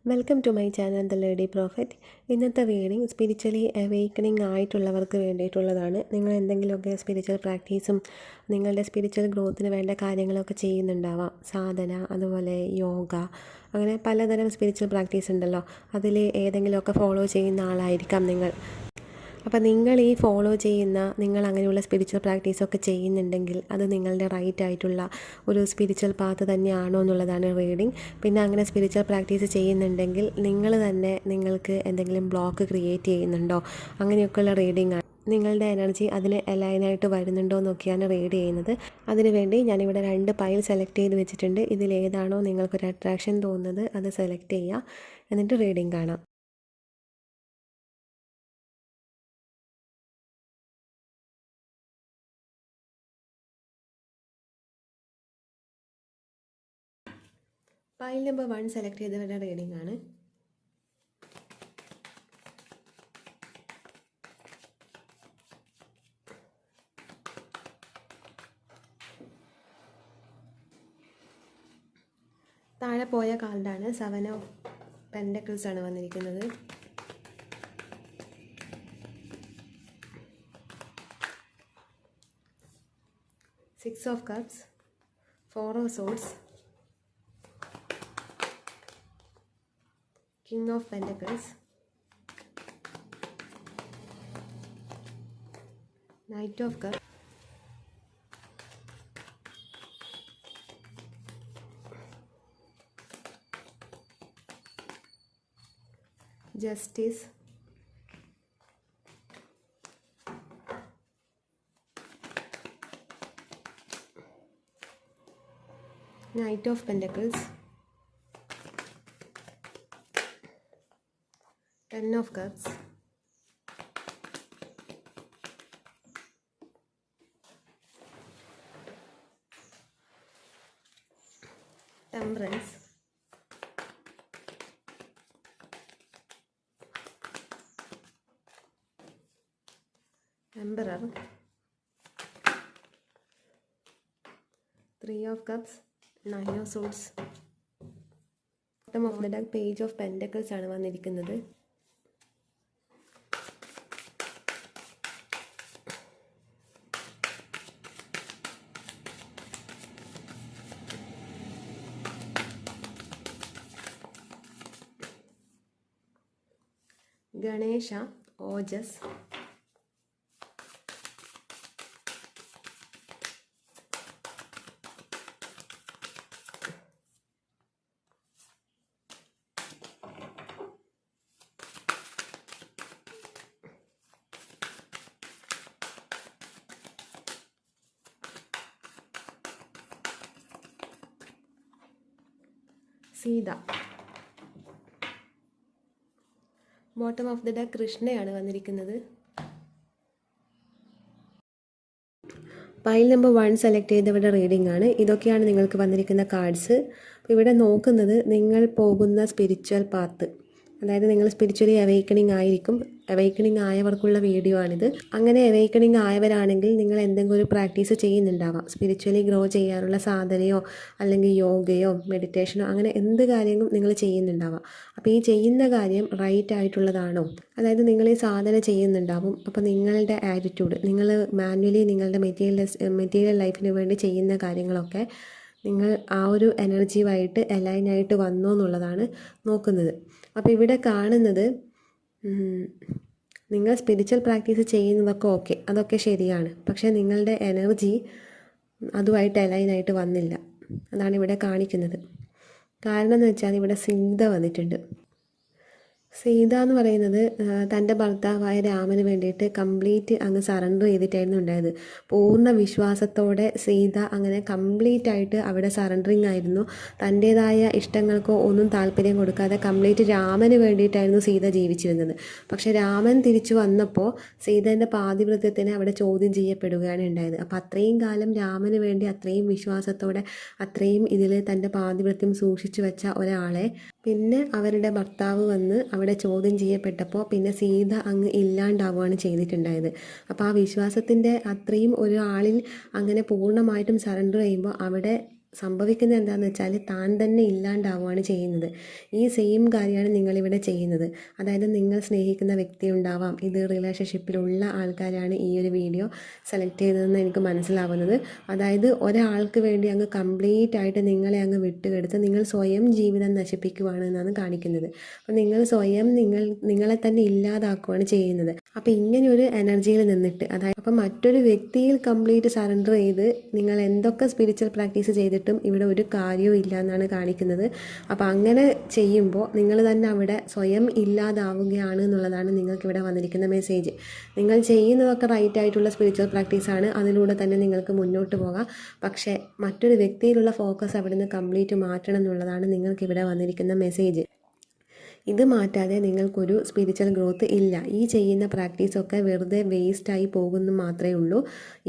Welcome to my channel the lady prophet. ഇന്നത്തെ reading spiritually awakening ആയിട്ടുള്ളവർക്ക് വേണ്ടിയിട്ടുള്ളതാണ്. നിങ്ങൾ എന്തെങ്കിലുമൊക്കെ സ്പിരിച്വൽ പ്രാക്ടീസും നിങ്ങളുടെ സ്പിരിച്വൽ ഗ്രോത്തിന് വേണ്ട കാര്യങ്ങളൊക്കെ ചെയ്യുന്നുണ്ടാവാം. സാധന, അതുപോലെ യോഗ, അങ്ങനെ പലതരം സ്പിരിച്വൽ പ്രാക്ടീസ് ഉണ്ടല്ലോ. അതിൽ ഏതെങ്കിലുമൊക്കെ ഫോളോ ചെയ്യുന്ന ആളായിരിക്കാം നിങ്ങൾ. അപ്പോൾ നിങ്ങൾ ഈ ഫോളോ ചെയ്യുന്ന, നിങ്ങൾ അങ്ങനെയുള്ള സ്പിരിച്വൽ പ്രാക്ടീസൊക്കെ ചെയ്യുന്നുണ്ടെങ്കിൽ അത് നിങ്ങളുടെ റൈറ്റ് ആയിട്ടുള്ള ഒരു സ്പിരിച്വൽ പാത്ത് തന്നെയാണോ എന്നുള്ളതാണ് റീഡിങ്. പിന്നെ അങ്ങനെ സ്പിരിച്വൽ പ്രാക്ടീസ് ചെയ്യുന്നുണ്ടെങ്കിൽ നിങ്ങൾ തന്നെ നിങ്ങൾക്ക് എന്തെങ്കിലും ബ്ലോക്ക് ക്രിയേറ്റ് ചെയ്യുന്നുണ്ടോ, അങ്ങനെയൊക്കെയുള്ള റീഡിംഗ് ആണ്. നിങ്ങളുടെ എനർജി അതിന് അലൈനായിട്ട് വരുന്നുണ്ടോ എന്നൊക്കെയാണ് റീഡ് ചെയ്യുന്നത്. അതിനുവേണ്ടി ഞാനിവിടെ 2 പൈൽ സെലക്ട് ചെയ്ത് വെച്ചിട്ടുണ്ട്. ഇതിലേതാണോ നിങ്ങൾക്കൊരു അട്രാക്ഷൻ തോന്നുന്നത് അത് സെലക്ട് ചെയ്യുക, എന്നിട്ട് റീഡിംഗ് കാണാം. പൈൽ നമ്പർ 1 സെലക്ട് ചെയ്തവരുടെ റീഡിംഗ് ആണ്. താഴെ പോയ കാർഡാണ് 7 ഓഫ് പെൻഡക്കിൾസ് ആണ് വന്നിരിക്കുന്നത്. Six of Cups, 4 of Swords, King of Pentacles, Knight of Cups, Justice, Knight of Pentacles, 10 of Cups, Temperance, Emperor, 3 of Cups, 9 of Swords. Bottom of the deck page of pentacles ആണ് വന്നിരിക്കുന്നത്. ഗണേശ, ഓജസ്, Sita. Bottom of the deck കൃഷ്ണയാണ് വന്നിരിക്കുന്നത്. Pile number 1 select ചെയ്തവരുടെ reading ആണ്. ഇതൊക്കെയാണ് നിങ്ങൾക്ക് വന്നിരിക്കുന്ന കാർഡ്സ്. അപ്പോൾ ഇവിടെ നോക്കുന്നത് നിങ്ങൾ പോകുന്ന സ്പിരിച്വൽ പാത്ത്, അതായത് നിങ്ങൾ സ്പിരിച്വലി അവേക്കണിങ് ആയിരിക്കും. അവേക്കണിങ് ആയവർക്കുള്ള വീഡിയോ ആണിത്. അങ്ങനെ അവേക്കണിങ് ആയവരാണെങ്കിൽ നിങ്ങൾ എന്തെങ്കിലും ഒരു പ്രാക്ടീസ് ചെയ്യുന്നുണ്ടാവാം. സ്പിരിച്വലി ഗ്രോ ചെയ്യാനുള്ള സാധനയോ അല്ലെങ്കിൽ യോഗയോ മെഡിറ്റേഷനോ അങ്ങനെ എന്ത് കാര്യങ്ങളും നിങ്ങൾ ചെയ്യുന്നുണ്ടാവാം. അപ്പോൾ ഈ ചെയ്യുന്ന കാര്യം റൈറ്റ് ആയിട്ടുള്ളതാണോ, അതായത് നിങ്ങൾ ഈ സാധന ചെയ്യുന്നുണ്ടാവും. അപ്പോൾ നിങ്ങളുടെ ആറ്റിറ്റ്യൂഡ്, നിങ്ങൾ മാനുവലി നിങ്ങളുടെ മെറ്റീരിയൽ ലൈഫിന് വേണ്ടി ചെയ്യുന്ന കാര്യങ്ങളൊക്കെ നിങ്ങൾ ആ ഒരു എനർജിയുമായിട്ട് അലൈനായിട്ട് വന്നോ എന്നുള്ളതാണ് നോക്കുന്നത്. അപ്പോൾ ഇവിടെ കാണുന്നത് നിങ്ങൾ സ്പിരിച്വൽ പ്രാക്ടീസ് ചെയ്യുന്നതൊക്കെ ഓക്കെ, അതൊക്കെ ശരിയാണ്. പക്ഷേ നിങ്ങളുടെ എനർജി അതുമായിട്ട് അലൈനായിട്ട് വന്നില്ല. അതാണ് ഇവിടെ കാണിക്കുന്നത്. കാരണം എന്ന് വെച്ചാൽ ഇവിടെ സീത വന്നിട്ടുണ്ട്. സീത എന്ന് പറയുന്നത് തൻ്റെ ഭർത്താവായ രാമന് വേണ്ടിയിട്ട് കംപ്ലീറ്റ് അങ്ങ് സറണ്ടർ ചെയ്തിട്ടായിരുന്നു ഉണ്ടായത്. പൂർണ്ണ വിശ്വാസത്തോടെ സീത അങ്ങനെ കംപ്ലീറ്റ് ആയിട്ട് അവിടെ സറണ്ടറിങ് ആയിരുന്നു. തൻ്റേതായ ഇഷ്ടങ്ങൾക്കോ ഒന്നും താല്പര്യം കൊടുക്കാതെ കംപ്ലീറ്റ് രാമന് വേണ്ടിയിട്ടായിരുന്നു സീത ജീവിച്ചിരുന്നത്. പക്ഷേ രാമൻ തിരിച്ചു വന്നപ്പോൾ സീതേൻ്റെ പാതിവ്രത്യത്തിന് അവിടെ ചോദ്യം ചെയ്യപ്പെടുകയാണ് ഉണ്ടായത്. അപ്പോൾ അത്രയും കാലം രാമന് വേണ്ടി അത്രയും വിശ്വാസത്തോടെ അത്രയും ഇതിൽ തൻ്റെ പാതിവ്രത്യം സൂക്ഷിച്ചു വെച്ച ഒരാളെ പിന്നെ അവരുടെ ഭർത്താവ് വന്ന് അവിടെ ചോദ്യം ചെയ്യപ്പെട്ടപ്പോൾ പിന്നെ സീത അങ്ങ് ഇല്ലാണ്ടാവുകയാണ് ചെയ്തിട്ടുണ്ടായത്. അപ്പോൾ ആ വിശ്വാസത്തിൻ്റെ അത്രയും ഒരാളിൽ അങ്ങനെ പൂർണ്ണമായിട്ടും സറണ്ടർ ചെയ്യുമ്പോൾ അവിടെ സംഭവിക്കുന്നത് എന്താണെന്ന് വെച്ചാൽ താൻ തന്നെ ഇല്ലാണ്ടാവുകയാണ് ചെയ്യുന്നത്. ഈ സെയിം കാര്യമാണ് നിങ്ങളിവിടെ ചെയ്യുന്നത്. അതായത് നിങ്ങൾ സ്നേഹിക്കുന്ന വ്യക്തി ഉണ്ടാവാം, ഇത് റിലേഷൻഷിപ്പിലുള്ള ആൾക്കാരാണ് ഈ ഒരു വീഡിയോ സെലക്ട് ചെയ്തതെന്ന് എനിക്ക് മനസ്സിലാവുന്നത്. അതായത് ഒരാൾക്ക് വേണ്ടി അങ്ങ് കംപ്ലീറ്റ് ആയിട്ട് നിങ്ങളെ അങ്ങ് വിട്ടുകെടുത്ത് നിങ്ങൾ സ്വയം ജീവിതം നശിപ്പിക്കുകയാണ് എന്നാണ് കാണിക്കുന്നത്. അപ്പോൾ നിങ്ങൾ സ്വയം നിങ്ങളെ തന്നെ ഇല്ലാതാക്കുകയാണ് ചെയ്യുന്നത്. അപ്പോൾ ഇങ്ങനെ ഒരു എനർജിയിൽ നിന്നിട്ട്, അതായത് അപ്പോൾ മറ്റൊരു വ്യക്തിയിൽ കംപ്ലീറ്റ് സറണ്ടർ ചെയ്ത് നിങ്ങൾ എന്തൊക്കെ സ്പിരിച്വൽ പ്രാക്ടീസ് ചെയ്തിട്ടും ഇവിടെ ഒരു കാര്യവും ഇല്ല എന്നാണ് കാണിക്കുന്നത്. അപ്പോൾ അങ്ങനെ ചെയ്യുമ്പോൾ നിങ്ങൾ തന്നെ അവിടെ സ്വയം ഇല്ലാതാവുകയാണ് എന്നുള്ളതാണ് നിങ്ങൾക്കിവിടെ വന്നിരിക്കുന്ന മെസ്സേജ്. നിങ്ങൾ ചെയ്യുന്നതൊക്കെ റൈറ്റ് ആയിട്ടുള്ള സ്പിരിച്വൽ പ്രാക്ടീസാണ്, അതിലൂടെ തന്നെ നിങ്ങൾക്ക് മുന്നോട്ട് പോകാം. പക്ഷേ മറ്റൊരു വ്യക്തിയിലുള്ള ഫോക്കസ് അവിടെ നിന്ന് കംപ്ലീറ്റ് മാറ്റണം എന്നുള്ളതാണ് നിങ്ങൾക്കിവിടെ വന്നിരിക്കുന്ന മെസ്സേജ്. ഇത് മാറ്റാതെ നിങ്ങൾക്കൊരു സ്പിരിച്വൽ ഗ്രോത്ത് ഇല്ല. ഈ ചെയ്യുന്ന പ്രാക്ടീസൊക്കെ വെറുതെ വേസ്റ്റായി പോകുന്നു മാത്രമേ ഉള്ളൂ.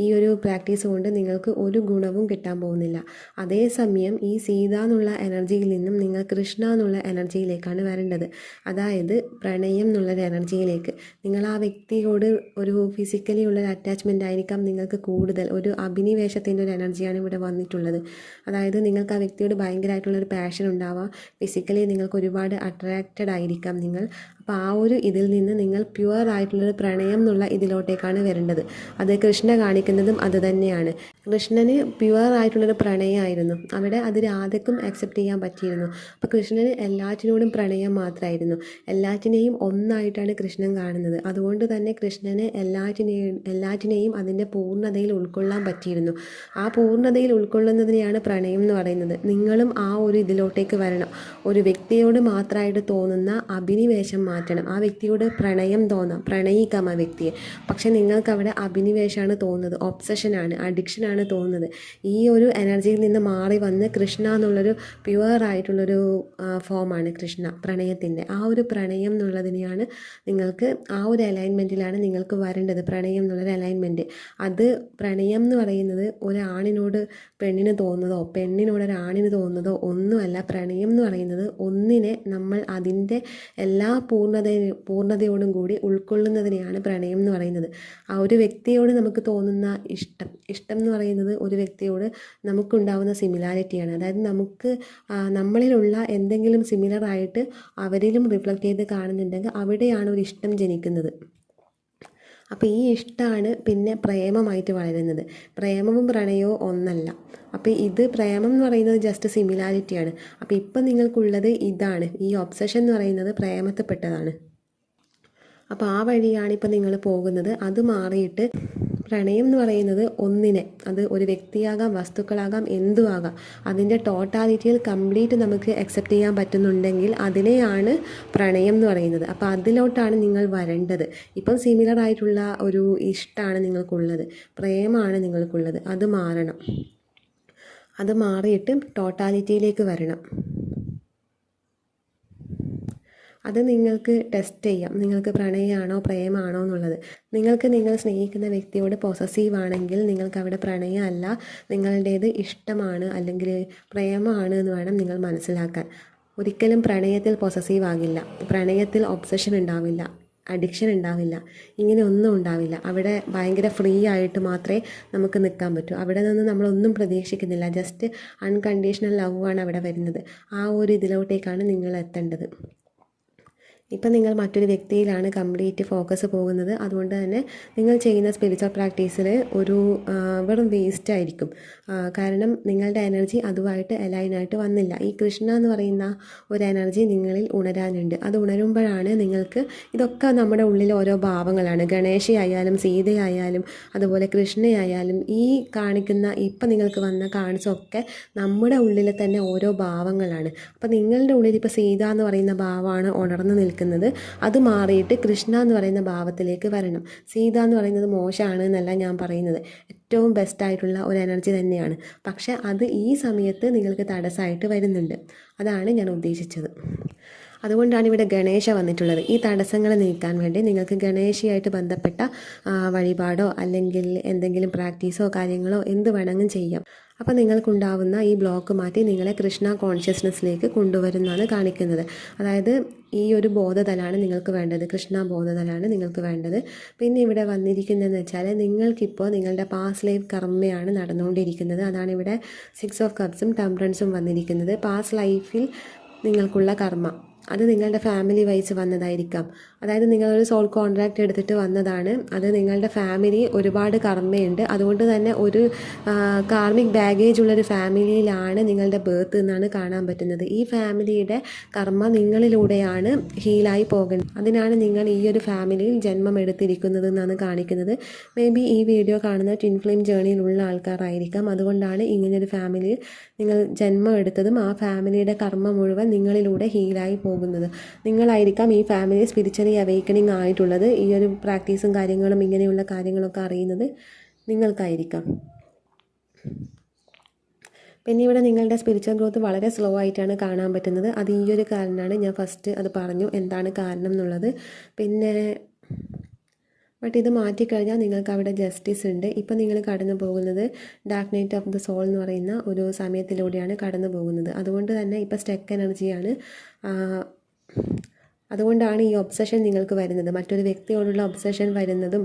ഈ ഒരു പ്രാക്ടീസ് കൊണ്ട് നിങ്ങൾക്ക് ഒരു ഗുണവും കിട്ടാൻ പോകുന്നില്ല. അതേസമയം ഈ സീത എന്നുള്ള എനർജിയിൽ നിന്നും നിങ്ങൾ കൃഷ്ണ എന്നുള്ള എനർജിയിലേക്കാണ് വരേണ്ടത്. അതായത് പ്രണയം എന്നുള്ളൊരു എനർജിയിലേക്ക്. നിങ്ങൾ ആ വ്യക്തിയോട് ഒരു ഫിസിക്കലി ഉള്ളൊരു അറ്റാച്ച്മെൻ്റ് ആയിരിക്കാം നിങ്ങൾക്ക് കൂടുതൽ. ഒരു അഭിനിവേശത്തിൻ്റെ ഒരു എനർജിയാണ് ഇവിടെ വന്നിട്ടുള്ളത്. അതായത് നിങ്ങൾക്ക് ആ വ്യക്തിയോട് ഭയങ്കരമായിട്ടുള്ളൊരു പാഷൻ ഉണ്ടാവാം. ഫിസിക്കലി നിങ്ങൾക്ക് ഒരുപാട് അട്രാക്റ്റഡ് ആയിരിക്കാം നിങ്ങൾ. അപ്പോൾ ആ ഒരു ഇതിൽ നിന്ന് നിങ്ങൾ പ്യുവർ ആയിട്ടുള്ളൊരു പ്രണയം എന്നുള്ള ഇതിലോട്ടേക്കാണ് വരേണ്ടത്. അത് കൃഷ്ണ കാണിക്കുന്നതും അത് തന്നെയാണ്. കൃഷ്ണന് പ്യുവർ ആയിട്ടുള്ളൊരു പ്രണയമായിരുന്നു അവിടെ. അത് രാധയ്ക്കും അക്സെപ്റ്റ് ചെയ്യാൻ പറ്റിയിരുന്നു. അപ്പോൾ കൃഷ്ണന് എല്ലാറ്റിനോടും പ്രണയം മാത്രമായിരുന്നു. എല്ലാറ്റിനെയും ഒന്നായിട്ടാണ് കൃഷ്ണൻ കാണുന്നത്. അതുകൊണ്ട് തന്നെ കൃഷ്ണന് എല്ലാറ്റിനെയും അതിൻ്റെ പൂർണ്ണതയിൽ ഉൾക്കൊള്ളാൻ പറ്റിയിരുന്നു. ആ പൂർണ്ണതയിൽ ഉൾക്കൊള്ളുന്നതിനെയാണ് പ്രണയം എന്ന് പറയുന്നത്. നിങ്ങളും ആ ഒരു ഇതിലോട്ടേക്ക് വരണം. ഒരു വ്യക്തിയോട് മാത്രമായിട്ട് തോന്നുന്ന അഭിനിവേശം മാറ്റണം. ആ വ്യക്തിയോട് പ്രണയം തോന്നാം, പ്രണയിക്കാം ആ വ്യക്തിയെ. പക്ഷെ നിങ്ങൾക്ക് അവിടെ അഭിനിവേശമാണ് തോന്നുന്നത്, ഒബ്സഷനാണ്, അഡിക്ഷനാണ് തോന്നുന്നത്. ഈ ഒരു എനർജിയിൽ നിന്ന് മാറി വന്ന് കൃഷ്ണ എന്നുള്ളൊരു പ്യുവർ ആയിട്ടുള്ളൊരു ഫോമാണ് കൃഷ്ണ, പ്രണയത്തിൻ്റെ. ആ ഒരു പ്രണയം എന്നുള്ളതിനെയാണ് നിങ്ങൾക്ക്, ആ ഒരു അലൈൻമെൻറ്റിലാണ് നിങ്ങൾക്ക് വരേണ്ടത്. പ്രണയം എന്നുള്ളൊരു അലൈൻമെൻറ്റ്. അത് പ്രണയം എന്ന് പറയുന്നത് ഒരാണിനോട് പെണ്ണിന് തോന്നുന്നതോ പെണ്ണിനോട് ഒരാണിന് തോന്നുന്നതോ ഒന്നുമല്ല. പ്രണയം എന്ന് പറയുന്നത് ഒന്നിനെ നമ്മൾ അതിൻ്റെ എല്ലാ പൂർണ്ണതയോടും കൂടി ഉൾക്കൊള്ളുന്നതിനെയാണ് പ്രണയം എന്ന് പറയുന്നത്. ആ ഒരു വ്യക്തിയോട് നമുക്ക് തോന്നുന്ന ഇഷ്ടം എന്ന് പറയുന്നത് ഒരു വ്യക്തിയോട് നമുക്കുണ്ടാവുന്ന സിമിലാരിറ്റിയാണ്. അതായത് നമുക്ക് നമ്മളിലുള്ള എന്തെങ്കിലും സിമിലർ ആയിട്ട് അവരിലും റിഫ്ലക്റ്റ് ചെയ്ത് കാണുന്നുണ്ടെങ്കിൽ അവിടെയാണ് ഒരു ഇഷ്ടം ജനിക്കുന്നത്. അപ്പോൾ ഈ ഇഷ്ടമാണ് പിന്നെ പ്രേമമായിട്ട് വളരുന്നത്. പ്രേമവും പ്രണയവും ഒന്നല്ല. അപ്പോൾ ഇത് പ്രേമം എന്ന് പറയുന്നത് ജസ്റ്റ് സിമിലാരിറ്റിയാണ്. അപ്പോൾ ഇപ്പം നിങ്ങൾക്കുള്ളത് ഇതാണ്. ഈ ഒബ്സഷൻ എന്ന് പറയുന്നത് പ്രേമത്തിൽപ്പെട്ടതാണ്. അപ്പോൾ ആ വഴിയാണ് ഇപ്പം നിങ്ങൾ പോകുന്നത്. അത് മാറിയിട്ട് പ്രണയം എന്ന് പറയുന്നത് ഒന്നിനെ, അത് ഒരു വ്യക്തിയാകാം, വസ്തുക്കളാകാം, എന്തുമാകാം, അതിൻ്റെ ടോട്ടാലിറ്റിയിൽ കംപ്ലീറ്റ് നമുക്ക് അക്സെപ്റ്റ് ചെയ്യാൻ പറ്റുന്നുണ്ടെങ്കിൽ അതിനെയാണ് പ്രണയം എന്ന് പറയുന്നത്. അപ്പോൾ അതിലോട്ടാണ് നിങ്ങൾ വരേണ്ടത്. ഇപ്പം സിമിലർ ആയിട്ടുള്ള ഒരു ഇഷ്ടമാണ് നിങ്ങൾക്കുള്ളത്, പ്രേമമാണ് നിങ്ങൾക്കുള്ളത്. അത് മാറണം. അത് മാറിയിട്ട് ടോട്ടാലിറ്റിയിലേക്ക് വരണം. അത് നിങ്ങൾക്ക് ടെസ്റ്റ് ചെയ്യാം, നിങ്ങൾക്ക് പ്രണയമാണോ പ്രേമമാണോ എന്നുള്ളത്. നിങ്ങൾക്ക് നിങ്ങൾ സ്നേഹിക്കുന്ന വ്യക്തിയോട് പോസസീവ് ആണെങ്കിൽ നിങ്ങൾക്ക് അവിടെ പ്രണയമല്ല, നിങ്ങളുടേത് ഇഷ്ടമാണ് അല്ലെങ്കിൽ പ്രേമമാണ് എന്ന് വേണം നിങ്ങൾ മനസ്സിലാക്കാൻ. ഒരിക്കലും പ്രണയത്തിൽ പോസസീവ് ആകില്ല, പ്രണയത്തിൽ ഒബ്സഷൻ ഉണ്ടാവില്ല, അഡിക്ഷൻ ഉണ്ടാവില്ല, ഇങ്ങനെ ഒന്നും ഉണ്ടാവില്ല. അവിടെ ഭയങ്കര ഫ്രീ ആയിട്ട് മാത്രമേ നമുക്ക് നിൽക്കാൻ പറ്റൂ. അവിടെ നിന്ന് നമ്മളൊന്നും പ്രതീക്ഷിക്കുന്നില്ല, ജസ്റ്റ് അൺകണ്ടീഷണൽ ലവ് ആണ് അവിടെ വരുന്നത്. ആ ഒരു ഇതിലോട്ടേക്കാണ് നിങ്ങൾ എത്തേണ്ടത്. ഇപ്പം നിങ്ങൾ മറ്റൊരു വ്യക്തിയിലാണ് കംപ്ലീറ്റ് ഫോക്കസ് പോകുന്നത്. അതുകൊണ്ട് തന്നെ നിങ്ങൾ ചെയ്യുന്ന സ്പിരിച്വൽ പ്രാക്ടീസിൽ ഒരു വെറും വേസ്റ്റ് ആയിരിക്കും. കാരണം നിങ്ങളുടെ എനർജി അതുമായിട്ട് അലൈനായിട്ട് വന്നില്ല. ഈ കൃഷ്ണ എന്ന് പറയുന്ന ഒരു എനർജി നിങ്ങളിൽ ഉണരാനുണ്ട്. അത് ഉണരുമ്പോഴാണ് നിങ്ങൾക്ക് ഇതൊക്കെ നമ്മുടെ ഉള്ളിൽ ഓരോ ഭാവങ്ങളാണ്. ഗണേശയായാലും സീതയായാലും അതുപോലെ കൃഷ്ണയായാലും ഈ കാണിക്കുന്ന ഇപ്പം നിങ്ങൾക്ക് വന്ന കാണിച്ചൊക്കെ നമ്മുടെ ഉള്ളിൽ തന്നെ ഓരോ ഭാവങ്ങളാണ്. അപ്പം നിങ്ങളുടെ ഉള്ളിൽ ഇപ്പോൾ സീത എന്ന് പറയുന്ന ഭാവമാണ് ഉണർന്നു നിൽക്കുന്നത്. അത് മാറിയിട്ട് കൃഷ്ണ എന്ന് പറയുന്ന ഭാവത്തിലേക്ക് വരണം. സീത എന്ന് പറയുന്നത് മോശമാണ് എന്നല്ല ഞാൻ പറയുന്നത്, ഏറ്റവും ബെസ്റ്റായിട്ടുള്ള ഒരു എനർജി തന്നെയാണ്. പക്ഷേ അത് ഈ സമയത്ത് നിങ്ങൾക്ക് തടസ്സമായിട്ട് വരുന്നുണ്ട്. അതാണ് ഞാൻ ഉദ്ദേശിച്ചത്. അതുകൊണ്ടാണ് ഇവിടെ ഗണേശ വന്നിട്ടുള്ളത്. ഈ തടസ്സങ്ങൾ നീക്കാൻ വേണ്ടി നിങ്ങൾക്ക് ഗണേശയായിട്ട് ബന്ധപ്പെട്ട വഴിപാടോ അല്ലെങ്കിൽ എന്തെങ്കിലും പ്രാക്ടീസോ കാര്യങ്ങളോ എന്ത് വേണമെങ്കിലും ചെയ്യാം. അപ്പോൾ നിങ്ങൾക്കുണ്ടാവുന്ന ഈ ബ്ലോക്ക് മാറ്റി നിങ്ങളെ കൃഷ്ണ കോൺഷ്യസ്നെസ്സിലേക്ക് കൊണ്ടുവരുന്നതാണ് കാണിക്കുന്നത്. അതായത് ഈ ഒരു ബോധതലാണ് നിങ്ങൾക്ക് വേണ്ടത്, കൃഷ്ണ ബോധതലാണ് നിങ്ങൾക്ക് വേണ്ടത്. പിന്നെ ഇവിടെ വന്നിരിക്കുന്നതെന്ന് വെച്ചാൽ നിങ്ങൾക്കിപ്പോൾ നിങ്ങളുടെ പാസ്റ്റ് ലൈഫ് കർമ്മയാണ് നടന്നുകൊണ്ടിരിക്കുന്നത്. അതാണ് ഇവിടെ 6 ഓഫ് കപ്സും ടെമ്പറൻസും വന്നിരിക്കുന്നത്. പാസ്റ്റ് ലൈഫിൽ നിങ്ങൾക്കുള്ള കർമ്മ അത് നിങ്ങളുടെ ഫാമിലി വൈസ് വന്നതായിരിക്കാം. അതായത് നിങ്ങളൊരു സോൾ കോൺട്രാക്റ്റ് എടുത്തിട്ട് വന്നതാണ്. അത് നിങ്ങളുടെ ഫാമിലി ഒരുപാട് കർമ്മയുണ്ട്. അതുകൊണ്ട് തന്നെ ഒരു കാർമിക് ബാഗേജ് ഉള്ളൊരു ഫാമിലിയിലാണ് നിങ്ങളുടെ ബർത്ത് എന്നാണ് കാണാൻ പറ്റുന്നത്. ഈ ഫാമിലിയുടെ കർമ്മ നിങ്ങളിലൂടെയാണ് ഹീലായി പോകുന്നത്. അതിനാണ് നിങ്ങൾ ഈ ഒരു ഫാമിലിയിൽ ജന്മം എടുത്തിരിക്കുന്നത് എന്നാണ് കാണിക്കുന്നത്. മേ ബി ഈ വീഡിയോ കാണുന്ന ട്വിൻ ഫ്ലെയിം ജേണിയിലുള്ള ആൾക്കാരായിരിക്കാം. അതുകൊണ്ടാണ് ഇങ്ങനൊരു ഫാമിലിയിൽ നിങ്ങൾ ജന്മം എടുത്തതും ആ ഫാമിലിയുടെ കർമ്മ മുഴുവൻ നിങ്ങളിലൂടെ ഹീലായി പോകുന്നത്. നിങ്ങളായിരിക്കാം ഈ ഫാമിലി സ്പിരിച്വലി അവേക്കണിങ് ആയിട്ടുള്ളത്. ഈ ഒരു പ്രാക്ടീസും കാര്യങ്ങളും ഇങ്ങനെയുള്ള കാര്യങ്ങളൊക്കെ അറിയുന്നത് നിങ്ങൾക്കായിരിക്കാം. പിന്നെ ഇവിടെ നിങ്ങളുടെ സ്പിരിച്വൽ ഗ്രോത്ത് വളരെ സ്ലോ ആയിട്ടാണ് കാണാൻ പറ്റുന്നത്. അത് ഈ ഒരു കാരണമാണ്, ഞാൻ ഫസ്റ്റ് അത് പറഞ്ഞു എന്താണ് കാരണം എന്നുള്ളത്. പിന്നെ ബട്ട് ഇത് മാറ്റിക്കഴിഞ്ഞാൽ നിങ്ങൾക്ക് അവിടെ ജസ്റ്റിസ് ഉണ്ട്. ഇപ്പം നിങ്ങൾ കടന്നു പോകുന്നത് dark night of the soul എന്ന് പറയുന്ന ഒരു സമയത്തിലൂടെയാണ് കടന്നു പോകുന്നത്. അതുകൊണ്ട് തന്നെ ഇപ്പോൾ സ്റ്റക്ക് എനർജിയാണ്. അതുകൊണ്ടാണ് ഈ ഒബ്സഷൻ നിങ്ങൾക്ക് വരുന്നത്, മറ്റൊരു വ്യക്തിയോടുള്ള ഒബ്സഷൻ വരുന്നതും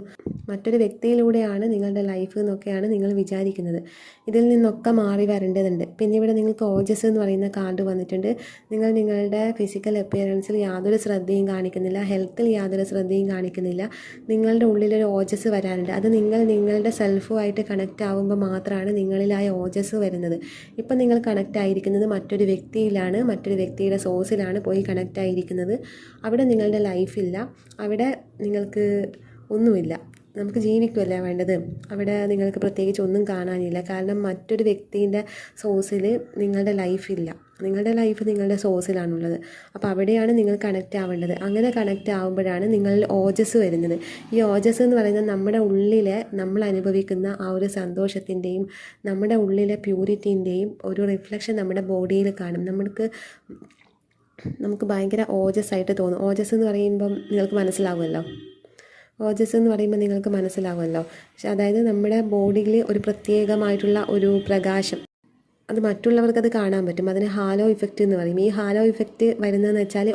മറ്റൊരു വ്യക്തിയിലൂടെയാണ് നിങ്ങളുടെ ലൈഫ് എന്നൊക്കെയാണ് നിങ്ങൾ വിചാരിക്കുന്നത്. ഇതിൽ നിന്നൊക്കെ മാറി വരേണ്ടതുണ്ട്. പിന്നെ ഇവിടെ നിങ്ങൾക്ക് ഓജസ് എന്ന് പറയുന്ന കാർഡ് വന്നിട്ടുണ്ട്. നിങ്ങൾ നിങ്ങളുടെ ഫിസിക്കൽ അപ്പിയറൻസിൽ യാതൊരു ശ്രദ്ധയും കാണിക്കുന്നില്ല, ഹെൽത്തിൽ യാതൊരു ശ്രദ്ധയും കാണിക്കുന്നില്ല. നിങ്ങളുടെ ഉള്ളിലൊരു ഓജസ് വരാനുണ്ട്. അത് നിങ്ങളുടെ സെൽഫുമായിട്ട് കണക്റ്റ് ആകുമ്പോൾ മാത്രമാണ് നിങ്ങളിലായ ഓജസ് വരുന്നത്. ഇപ്പം നിങ്ങൾ കണക്റ്റ് ആയിരിക്കുന്നത് മറ്റൊരു വ്യക്തിയിലാണ്, മറ്റൊരു വ്യക്തിയുടെ സോഴ്സിലാണ് പോയി കണക്റ്റ് ആയിരിക്കുന്നത്. അവിടെ നിങ്ങളുടെ ലൈഫില്ല, അവിടെ നിങ്ങൾക്ക് ഒന്നുമില്ല. നമുക്ക് ജീവിക്കുമല്ലേ വേണ്ടത്. അവിടെ നിങ്ങൾക്ക് പ്രത്യേകിച്ച് ഒന്നും കാണാനില്ല. കാരണം മറ്റൊരു വ്യക്തിൻ്റെ സോഴ്സിൽ നിങ്ങളുടെ ലൈഫില്ല. നിങ്ങളുടെ ലൈഫ് നിങ്ങളുടെ സോഴ്സിലാണുള്ളത്. അപ്പോൾ അവിടെയാണ് നിങ്ങൾ കണക്റ്റ് ആവേണ്ടത്. അങ്ങനെ കണക്റ്റ് ആകുമ്പോഴാണ് നിങ്ങളിൽ ഓജസ് വരുന്നത്. ഈ ഓജസ് എന്ന് പറയുന്നത് നമ്മുടെ ഉള്ളിലെ നമ്മൾ അനുഭവിക്കുന്ന ആ ഒരു സന്തോഷത്തിൻ്റെയും നമ്മുടെ ഉള്ളിലെ പ്യൂരിറ്റീൻ്റെയും ഒരു റിഫ്ലക്ഷൻ നമ്മുടെ ബോഡിയിൽ കാണും. നമുക്ക് ഭയങ്കര ഓജസ് ആയിട്ട് തോന്നും. ഓജസ് എന്ന് പറയുമ്പം നിങ്ങൾക്ക് മനസ്സിലാവുമല്ലോ. പക്ഷെ അതായത് നമ്മുടെ ബോഡിയിൽ ഒരു പ്രത്യേകമായിട്ടുള്ള ഒരു പ്രകാശം, അത് മറ്റുള്ളവർക്കത് കാണാൻ പറ്റും. അതിന് ഹാലോ ഇഫക്റ്റ് എന്ന് പറയും. ഈ ഹാലോ ഇഫക്റ്റ് വരുന്നതെന്ന് വെച്ചാൽ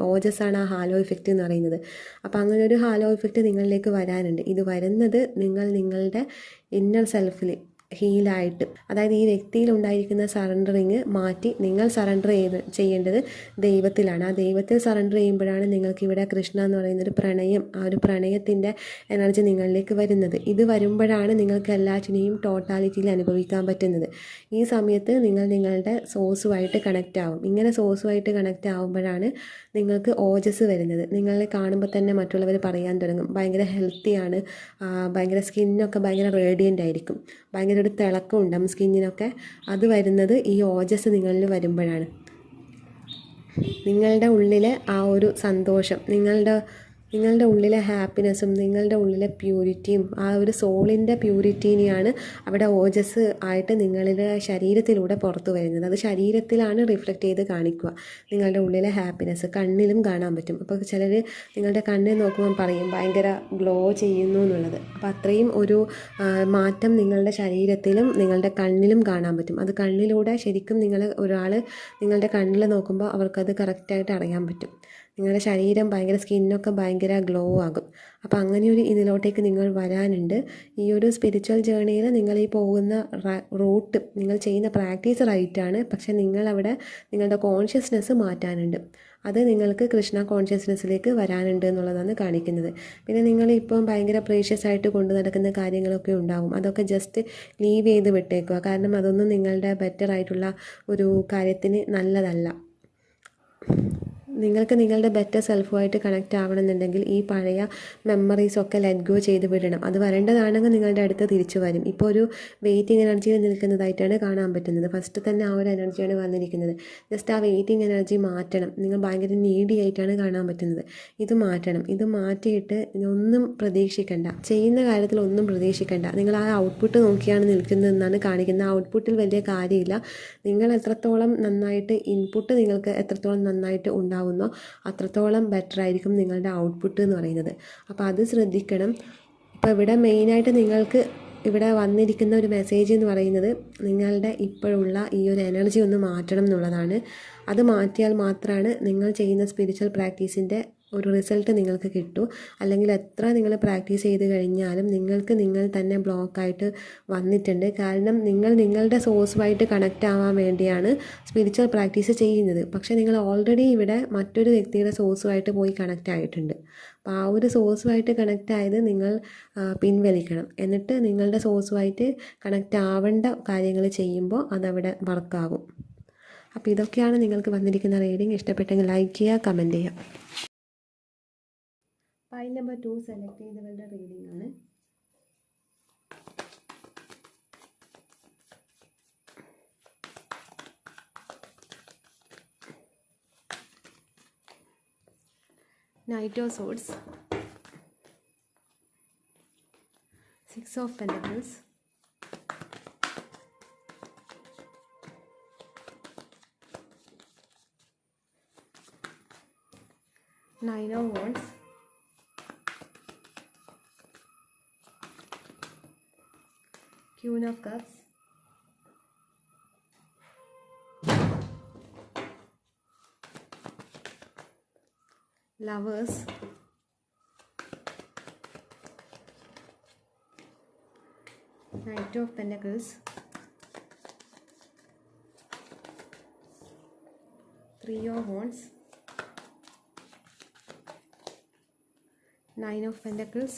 ഓജസ്സാണ് ആ ഹാലോ ഇഫക്റ്റ് എന്ന് പറയുന്നത്. അപ്പോൾ അങ്ങനെ ഒരു ഹാലോ ഇഫക്റ്റ് നിങ്ങളിലേക്ക് വരാനുണ്ട്. ഇത് വരുന്നത് നിങ്ങളുടെ ഇന്നർ സെൽഫിൽ ഹീലായിട്ട്, അതായത് ഈ വ്യക്തിയിൽ ഉണ്ടായിരിക്കുന്ന സറണ്ടറിങ് മാറ്റി നിങ്ങൾ സറണ്ടർ ചെയ്യേണ്ടത് ദൈവത്തിലാണ്. ആ ദൈവത്തിൽ സറണ്ടർ ചെയ്യുമ്പോഴാണ് നിങ്ങൾക്കിവിടെ കൃഷ്ണ എന്ന് പറയുന്നൊരു പ്രണയം, ആ ഒരു പ്രണയത്തിൻ്റെ എനർജി നിങ്ങളിലേക്ക് വരുന്നത്. ഇത് വരുമ്പോഴാണ് നിങ്ങൾക്ക് എല്ലാറ്റിനെയും ടോട്ടാലിറ്റിയിൽ അനുഭവിക്കാൻ പറ്റുന്നത്. ഈ സമയത്ത് നിങ്ങൾ നിങ്ങളുടെ സോഴ്സുമായിട്ട് കണക്റ്റ് ആവും. ഇങ്ങനെ സോഴ്സുമായിട്ട് കണക്റ്റ് ആവുമ്പോഴാണ് നിങ്ങൾക്ക് ഓജസ് വരുന്നത്. നിങ്ങളെ കാണുമ്പോൾ തന്നെ മറ്റുള്ളവർ പറയാൻ തുടങ്ങും ഭയങ്കര ഹെൽത്തിയാണ്, ഭയങ്കര സ്കിന്നൊക്കെ ഭയങ്കര റേഡിയൻ്റ് ആയിരിക്കും, ഭയങ്കര ഒരു തിളക്കം ഉണ്ടാകും സ്കിന്നിനൊക്കെ. അത് വരുന്നത് ഈ ഓജസ് നിങ്ങളിൽ വരുമ്പോഴാണ്. നിങ്ങളുടെ ഉള്ളിലെ ആ ഒരു സന്തോഷം, നിങ്ങളുടെ ഉള്ളിലെ ഹാപ്പിനെസ്സും നിങ്ങളുടെ ഉള്ളിലെ പ്യൂരിറ്റിയും ആ ഒരു സോളിൻ്റെ പ്യൂരിറ്റീനെയാണ് അവിടെ ഓജസ് ആയിട്ട് നിങ്ങളുടെ ശരീരത്തിലൂടെ പുറത്തു വരുന്നത്. അത് ശരീരത്തിലാണ് റിഫ്ലക്റ്റ് ചെയ്ത് കാണിക്കുക. നിങ്ങളുടെ ഉള്ളിലെ ഹാപ്പിനെസ് കണ്ണിലും കാണാൻ പറ്റും. അപ്പോൾ ചിലർ നിങ്ങളുടെ കണ്ണിൽ നോക്കുമ്പോൾ പറയും ഭയങ്കര ഗ്ലോ ചെയ്യുന്നു എന്നുള്ളത്. അപ്പോൾ അത്രയും ഒരു മാറ്റം നിങ്ങളുടെ ശരീരത്തിലും നിങ്ങളുടെ കണ്ണിലും കാണാൻ പറ്റും. അത് കണ്ണിലൂടെ ശരിക്കും ഒരാൾ നിങ്ങളുടെ കണ്ണിൽ നോക്കുമ്പോൾ അവർക്കത് കറക്റ്റായിട്ട് അറിയാൻ പറ്റും. നിങ്ങളുടെ ശരീരം ഭയങ്കര സ്കിന്നൊക്കെ ഭയങ്കര ഗ്ലോ ആകും. അപ്പോൾ അങ്ങനെയൊരു ഇതിലോട്ടേക്ക് നിങ്ങൾ വരാനുണ്ട്. ഈ ഒരു സ്പിരിച്വൽ ജേർണിയിൽ നിങ്ങൾ ഈ പോകുന്ന റൂട്ട്, നിങ്ങൾ ചെയ്യുന്ന പ്രാക്ടീസ് റൈറ്റാണ്. പക്ഷെ നിങ്ങളവിടെ നിങ്ങളുടെ കോൺഷ്യസ്നെസ് മാറ്റാനുണ്ട്. അത് നിങ്ങൾക്ക് കൃഷ്ണ കോൺഷ്യസ്നെസ്സിലേക്ക് വരാനുണ്ട് എന്നുള്ളതാണ് കാണിക്കുന്നത്. പിന്നെ നിങ്ങളിപ്പം ഭയങ്കര പ്രീഷ്യസ് ആയിട്ട് കൊണ്ടു നടക്കുന്ന കാര്യങ്ങളൊക്കെ ഉണ്ടാവും. അതൊക്കെ ജസ്റ്റ് ലീവ് ചെയ്ത് വിട്ടേക്കുക. കാരണം അതൊന്നും നിങ്ങളുടെ ബെറ്റർ ആയിട്ടുള്ള ഒരു കാര്യത്തിന് നല്ലതല്ല. നിങ്ങൾക്ക് നിങ്ങളുടെ ബെറ്റർ സെൽഫുമായിട്ട് കണക്റ്റ് ആവണമെന്നുണ്ടെങ്കിൽ ഈ പഴയ മെമ്മറീസൊക്കെ ലെറ്റ് ഗോ ചെയ്ത് വിടണം. അത് വരേണ്ടതാണെങ്കിൽ നിങ്ങളുടെ അടുത്ത് തിരിച്ചു വരും. ഇപ്പോൾ ഒരു വെയിറ്റിംഗ് എനർജിയിൽ നിൽക്കുന്നതായിട്ടാണ് കാണാൻ പറ്റുന്നത്. ഫസ്റ്റ് തന്നെ ആ ഒരു എനർജിയാണ് വന്നിരിക്കുന്നത്. ജസ്റ്റ് ആ വെയിറ്റിംഗ് എനർജി മാറ്റണം. നിങ്ങൾ ഭയങ്കര നീഡി ആയിട്ടാണ് കാണാൻ പറ്റുന്നത്. ഇത് മാറ്റണം. ഇത് മാറ്റിയിട്ട് ഒന്നും പ്രതീക്ഷിക്കേണ്ട, ചെയ്യുന്ന കാര്യത്തിൽ ഒന്നും പ്രതീക്ഷിക്കേണ്ട. നിങ്ങൾ ആ ഔട്ട്പുട്ട് നോക്കിയാണ് നിൽക്കുന്നതെന്നാണ് കാണിക്കുന്നത്. ആ ഔട്ട്പുട്ടിൽ വലിയ കാര്യമില്ല. നിങ്ങൾ എത്രത്തോളം നന്നായിട്ട് ഇൻപുട്ട് നിങ്ങൾക്ക് എത്രത്തോളം നന്നായിട്ട് ഉണ്ടാവും അത്രത്തോളം ബെറ്റർ ആയിരിക്കും നിങ്ങളുടെ ഔട്ട്പുട്ട് എന്ന് പറയുന്നത്. അപ്പോൾ അത് ശ്രദ്ധിക്കണം. ഇപ്പോൾ ഇവിടെ മെയിനായിട്ട് നിങ്ങൾക്ക് ഇവിടെ വന്നിരിക്കുന്ന ഒരു മെസ്സേജ് എന്ന് പറയുന്നത് നിങ്ങളുടെ ഇപ്പോഴുള്ള ഈ ഒരു എനർജി ഒന്ന് മാറ്റണം എന്നുള്ളതാണ്. അത് മാറ്റിയാൽ മാത്രമാണ് നിങ്ങൾ ചെയ്യുന്ന സ്പിരിച്വൽ പ്രാക്ടീസിൻ്റെ ഒരു റിസൾട്ട് നിങ്ങൾക്ക് കിട്ടൂ. അല്ലെങ്കിൽ എത്ര നിങ്ങൾ പ്രാക്ടീസ് ചെയ്ത് കഴിഞ്ഞാലും നിങ്ങൾക്ക് നിങ്ങൾ തന്നെ ബ്ലോക്കായിട്ട് വന്നിട്ടുണ്ട്. കാരണം നിങ്ങൾ നിങ്ങളുടെ സോഴ്സുമായിട്ട് കണക്റ്റ് ആവാൻ വേണ്ടിയാണ് സ്പിരിച്വൽ പ്രാക്ടീസ് ചെയ്യുന്നത്. പക്ഷേ നിങ്ങൾ ഓൾറെഡി ഇവിടെ മറ്റൊരു വ്യക്തിയുടെ സോഴ്സുമായിട്ട് പോയി കണക്റ്റ് ആയിട്ടുണ്ട്. അപ്പോൾ ആ ഒരു സോഴ്സുമായിട്ട് കണക്റ്റ് ആയത് നിങ്ങൾ പിൻവലിക്കണം. എന്നിട്ട് നിങ്ങളുടെ സോഴ്സുമായിട്ട് കണക്റ്റ് ആവേണ്ട കാര്യങ്ങൾ ചെയ്യുമ്പോൾ അതവിടെ വർക്കാകും. അപ്പോൾ ഇതൊക്കെയാണ് നിങ്ങൾക്ക് വന്നിരിക്കുന്ന റീഡിങ്. ഇഷ്ടപ്പെട്ടെങ്കിൽ ലൈക്ക് ചെയ്യുക, കമൻറ്റ് ചെയ്യുക. ഫയൽ നമ്പർ 2 സെലക്ട് ചെയ്തവരുടെ റീഡിംഗ് ആണ്. Knight of Swords, 6 of Pentacles, Nine of Wands, Queen of Cups, Lovers, Knight of Pentacles, 3 of Wands, 9 of Pentacles,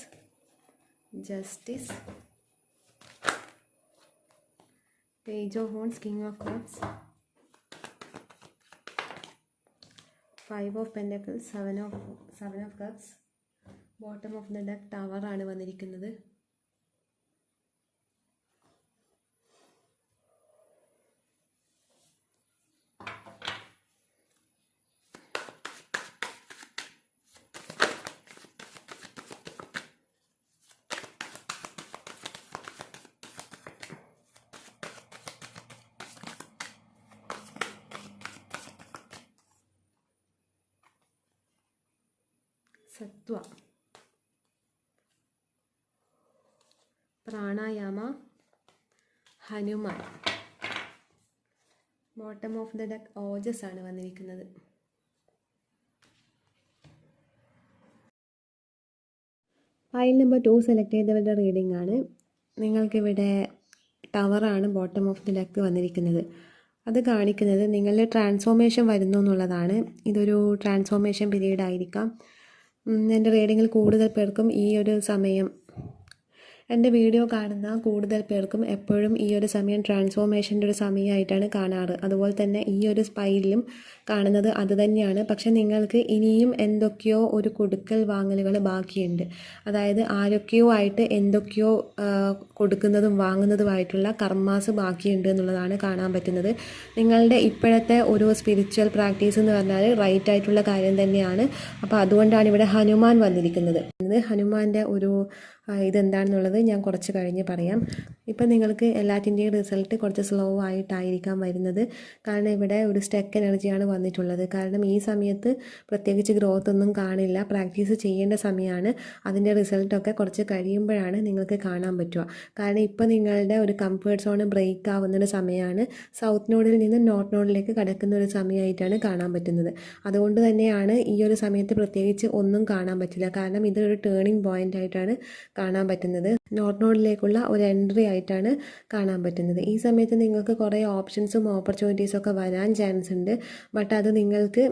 Justice, Page of Wands, King of Cups, 5 of Pentacles, 7 of Cups, bottom of the deck Tower ആണ് വന്നിരിക്കുന്നത്. സത്വ, പ്രാണായാമ, Hanuman. Bottom of the deck ഓജസ് ആണ് വന്നിരിക്കുന്നത്. File number 2 select ചെയ്തവരുടെ reading ആണ്. നിങ്ങൾക്കിവിടെ ടവറാണ് ബോട്ടം ഓഫ് ദി ഡെക്ക് വന്നിരിക്കുന്നത്. അത് കാണിക്കുന്നത് നിങ്ങളുടെ ട്രാൻസ്ഫോർമേഷൻ വരുന്നു എന്നുള്ളതാണ്. ഇതൊരു ട്രാൻസ്ഫോർമേഷൻ പീരീഡ് ആയിരിക്കാം. എൻ്റെ റീഡിങ്ങിൽ കൂടുതൽ പേർക്കും ഈ ഒരു സമയം, എൻ്റെ വീഡിയോ കാണുന്ന കൂടുതൽ പേർക്കും എപ്പോഴും ഈ ഒരു സമയം ട്രാൻസ്ഫോർമേഷൻ്റെ ഒരു സമയമായിട്ടാണ് കാണാറ്. അതുപോലെ തന്നെ ഈ ഒരു സ്പൈലിലും കാണുന്നത് അത് തന്നെയാണ്. പക്ഷെ നിങ്ങൾക്ക് ഇനിയും എന്തൊക്കെയോ ഒരു കൊടുക്കൽ വാങ്ങലുകൾ ബാക്കിയുണ്ട്. അതായത് ആരൊക്കെയോ ആയിട്ട് എന്തൊക്കെയോ കൊടുക്കുന്നതും വാങ്ങുന്നതുമായിട്ടുള്ള കർമാസ് ബാക്കിയുണ്ട് എന്നുള്ളതാണ് കാണാൻ പറ്റുന്നത്. നിങ്ങളുടെ ഇപ്പോഴത്തെ ഒരു സ്പിരിച്വൽ പ്രാക്ടീസ് എന്ന് പറഞ്ഞാൽ റൈറ്റ് ആയിട്ടുള്ള കാര്യം തന്നെയാണ്. അപ്പോൾ അതുകൊണ്ടാണ് ഇവിടെ ഹനുമാൻ വന്നിരിക്കുന്നത്. ഹനുമാൻ്റെ ഒരു ഇതെന്താണെന്നുള്ളത് ഞാൻ കുറച്ച് കഴിഞ്ഞ് പറയാം. ഇപ്പം നിങ്ങൾക്ക് എല്ലാറ്റിൻ്റെയും റിസൾട്ട് കുറച്ച് സ്ലോ ആയിട്ടായിരിക്കാം വരുന്നത്. കാരണം ഇവിടെ ഒരു സ്റ്റക്ക് എനർജിയാണ് വന്നിട്ടുള്ളത്. കാരണം ഈ സമയത്ത് പ്രത്യേകിച്ച് ഗ്രോത്ത് ഒന്നും കാണില്ല. പ്രാക്ടീസ് ചെയ്യേണ്ട സമയമാണ്. അതിൻ്റെ റിസൾട്ടൊക്കെ കുറച്ച് കഴിയുമ്പോഴാണ് നിങ്ങൾക്ക് കാണാൻ പറ്റുക. കാരണം ഇപ്പം നിങ്ങളുടെ ഒരു കംഫേർട്ട് സോൺ ബ്രേക്ക് ആവുന്നൊരു സമയമാണ്. സൗത്ത് നോഡിൽ നിന്ന് നോർത്ത് നോഡിലേക്ക് കടക്കുന്ന ഒരു സമയമായിട്ടാണ് കാണാൻ പറ്റുന്നത്. അതുകൊണ്ട് തന്നെയാണ് ഈ ഒരു സമയത്ത് പ്രത്യേകിച്ച് ഒന്നും കാണാൻ പറ്റില്ല. കാരണം ഇതൊരു ടേണിംഗ് പോയിൻ്റ് ആയിട്ടാണ് കാണാൻ പറ്റുന്നത്. നോർത്ത് നോഡിലേക്കുള്ള ഒരു എൻട്രി ആയിട്ടാണ് കാണാൻ പറ്റുന്നത്. ഈ സമയത്ത് നിങ്ങൾക്ക് കുറേ ഓപ്ഷൻസും ഓപ്പർച്യൂണിറ്റീസും ഒക്കെ വരാൻ ചാൻസ് ഉണ്ട്. ബട്ട് അത് നിങ്ങൾക്ക്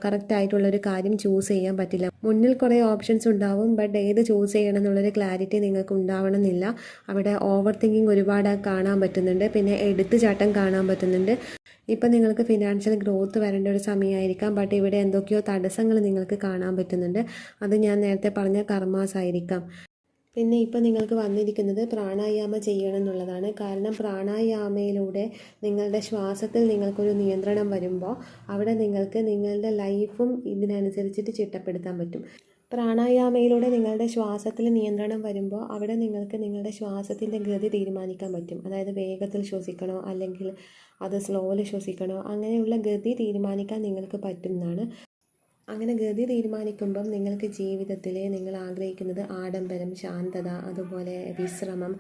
കറക്റ്റ് ആയിട്ടുള്ളൊരു കാര്യം ചൂസ് ചെയ്യാൻ പറ്റില്ല. മുന്നിൽ കുറേ ഓപ്ഷൻസ് ഉണ്ടാവും. ബട്ട് ഏത് ചൂസ് ചെയ്യണം എന്നുള്ളൊരു ക്ലാരിറ്റി നിങ്ങൾക്ക് ഉണ്ടാവണമെന്നില്ല. അവിടെ ഓവർ തിങ്കിങ് ഒരുപാട് കാണാൻ പറ്റുന്നുണ്ട്. പിന്നെ എടുത്തുചാട്ടം കാണാൻ പറ്റുന്നുണ്ട്. ഇപ്പം നിങ്ങൾക്ക് ഫിനാൻഷ്യൽ ഗ്രോത്ത് വരേണ്ട ഒരു സമയമായിരിക്കാം. ബട്ട് ഇവിടെ എന്തൊക്കെയോ തടസ്സങ്ങൾ നിങ്ങൾക്ക് കാണാൻ പറ്റുന്നുണ്ട്. അത് ഞാൻ നേരത്തെ പറഞ്ഞ കർമാസ് ആയിരിക്കാം. പിന്നെ ഇപ്പോൾ നിങ്ങൾക്ക് വന്നിരിക്കുന്നത് പ്രാണായാമം ചെയ്യണം എന്നുള്ളതാണ്. കാരണം പ്രാണായാമയിലൂടെ നിങ്ങളുടെ ശ്വാസത്തിൽ നിങ്ങൾക്കൊരു നിയന്ത്രണം വരുമ്പോൾ അവിടെ നിങ്ങൾക്ക് നിങ്ങളുടെ ലൈഫും ഇതിനനുസരിച്ചിട്ട് ചിട്ടപ്പെടുത്താൻ പറ്റും. പ്രാണായാമയിലൂടെ നിങ്ങളുടെ ശ്വാസത്തിൽ നിയന്ത്രണം വരുമ്പോൾ അവിടെ നിങ്ങൾക്ക് നിങ്ങളുടെ ശ്വാസത്തിൻ്റെ ഗതി തീരുമാനിക്കാൻ പറ്റും. അതായത് വേഗത്തിൽ ശ്വസിക്കണോ അല്ലെങ്കിൽ അത് സ്ലോയിൽ ശ്വസിക്കണോ, അങ്ങനെയുള്ള ഗതി തീരുമാനിക്കാൻ നിങ്ങൾക്ക് പറ്റുന്നതാണ്. അങ്ങനെ ഗതി തീരുമാനിക്കുമ്പം നിങ്ങൾക്ക് ജീവിതത്തിൽ നിങ്ങൾ ആഗ്രഹിക്കുന്നത് ആഡംബരം, ശാന്തത, അതുപോലെ വിശ്രമം,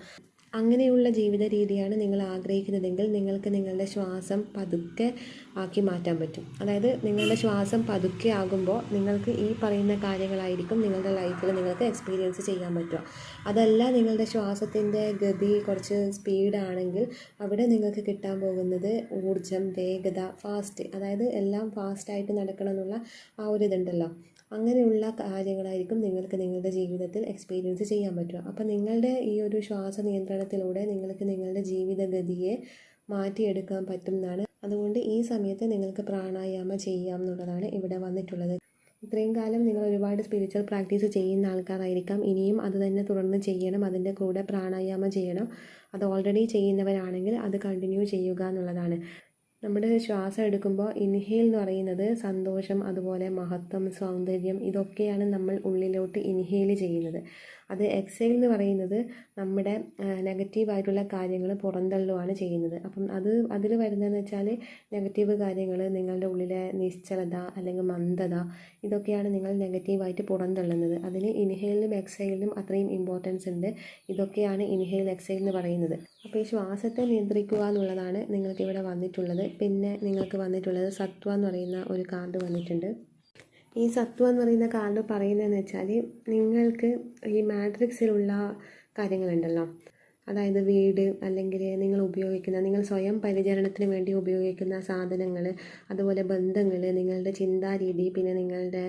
അങ്ങനെയുള്ള ജീവിത രീതിയാണ് നിങ്ങൾ ആഗ്രഹിക്കുന്നതെങ്കിൽ നിങ്ങൾക്ക് നിങ്ങളുടെ ശ്വാസം പതുക്കെ ആക്കി മാറ്റാൻ പറ്റും. അതായത് നിങ്ങളുടെ ശ്വാസം പതുക്കെ ആകുമ്പോൾ നിങ്ങൾക്ക് ഈ പറയുന്ന കാര്യങ്ങളായിരിക്കും നിങ്ങളുടെ ലൈഫിൽ നിങ്ങൾക്ക് എക്സ്പീരിയൻസ് ചെയ്യാൻ പറ്റുക. അതല്ല നിങ്ങളുടെ ശ്വാസത്തിൻ്റെ ഗതി കുറച്ച് സ്പീഡാണെങ്കിൽ അവിടെ നിങ്ങൾക്ക് കിട്ടാൻ പോകുന്നത് ഊർജം, വേഗത, ഫാസ്റ്റ്, അതായത് എല്ലാം ഫാസ്റ്റായിട്ട് നടക്കണം എന്നുള്ള ആ ഒരു ഇതുണ്ടല്ലോ, അങ്ങനെയുള്ള കാര്യങ്ങളായിരിക്കും നിങ്ങൾക്ക് നിങ്ങളുടെ ജീവിതത്തിൽ എക്സ്പീരിയൻസ് ചെയ്യാൻ പറ്റുക. അപ്പോൾ നിങ്ങളുടെ ഈ ഒരു ശ്വാസ നിയന്ത്രണത്തിലൂടെ നിങ്ങൾക്ക് നിങ്ങളുടെ ജീവിതഗതിയെ മാറ്റിയെടുക്കാൻ പറ്റും എന്നാണ്. അതുകൊണ്ട് ഈ സമയത്ത് നിങ്ങൾക്ക് പ്രാണായാമം ചെയ്യാം എന്നുള്ളതാണ് ഇവിടെ വന്നിട്ടുള്ളത്. ഇത്രയും കാലം നിങ്ങൾ ഒരുപാട് സ്പിരിച്വൽ പ്രാക്ടീസ് ചെയ്യുന്ന ആൾക്കാരായിരിക്കാം. ഇനിയും അത് തന്നെ തുടർന്ന് ചെയ്യണം. അതിൻ്റെ കൂടെ പ്രാണായാമം ചെയ്യണം. അത് ഓൾറെഡി ചെയ്യുന്നവരാണെങ്കിൽ അത് കണ്ടിന്യൂ ചെയ്യുക എന്നുള്ളതാണ്. നമ്മുടെ ശ്വാസം എടുക്കുമ്പോൾ ഇൻഹേൽ എന്ന് പറയുന്നത് സന്തോഷം, അതുപോലെ മഹത്വം, സൗന്ദര്യം, ഇതൊക്കെയാണ് നമ്മൾ ഉള്ളിലോട്ട് ഇൻഹേൽ ചെയ്യുന്നത്. അത് എക്സേൽ എന്ന് പറയുന്നത് നമ്മുടെ നെഗറ്റീവായിട്ടുള്ള കാര്യങ്ങൾ പുറന്തള്ളുകയാണ് ചെയ്യുന്നത്. അപ്പം അതിൽ വരുന്നതെന്ന് വെച്ചാൽ നെഗറ്റീവ് കാര്യങ്ങൾ, നിങ്ങളുടെ ഉള്ളിലെ നിശ്ചലത അല്ലെങ്കിൽ മന്ദത, ഇതൊക്കെയാണ് നിങ്ങൾ നെഗറ്റീവായിട്ട് പുറന്തള്ളുന്നത്. അതിന് ഇൻഹേലിനും എക്സേലിനും അത്രയും ഇമ്പോർട്ടൻസ് ഉണ്ട്. ഇതൊക്കെയാണ് ഇൻഹേൽ, എക്സേൽ എന്ന് പറയുന്നത്. അപ്പോൾ ഈ ശ്വാസത്തെ നിയന്ത്രിക്കുക എന്നുള്ളതാണ് നിങ്ങൾക്ക് ഇവിടെ വന്നിട്ടുള്ളത്. പിന്നെ നിങ്ങൾക്ക് വന്നിട്ടുള്ളത് സത്വ എന്ന് പറയുന്ന ഒരു കാർഡ് വന്നിട്ടുണ്ട്. ഈ സത്വ എന്ന് പറയുന്ന കാർഡ് പറയുന്നതെന്ന് വെച്ചാൽ നിങ്ങൾക്ക് ഈ മാട്രിക്സിലുള്ള കാര്യങ്ങളുണ്ടല്ലോ, അതായത് വീട്, അല്ലെങ്കിൽ നിങ്ങൾ സ്വയം പരിചരണത്തിന് വേണ്ടി ഉപയോഗിക്കുന്ന സാധനങ്ങൾ, അതുപോലെ ബന്ധങ്ങൾ, നിങ്ങളുടെ ചിന്താരീതി, പിന്നെ നിങ്ങളുടെ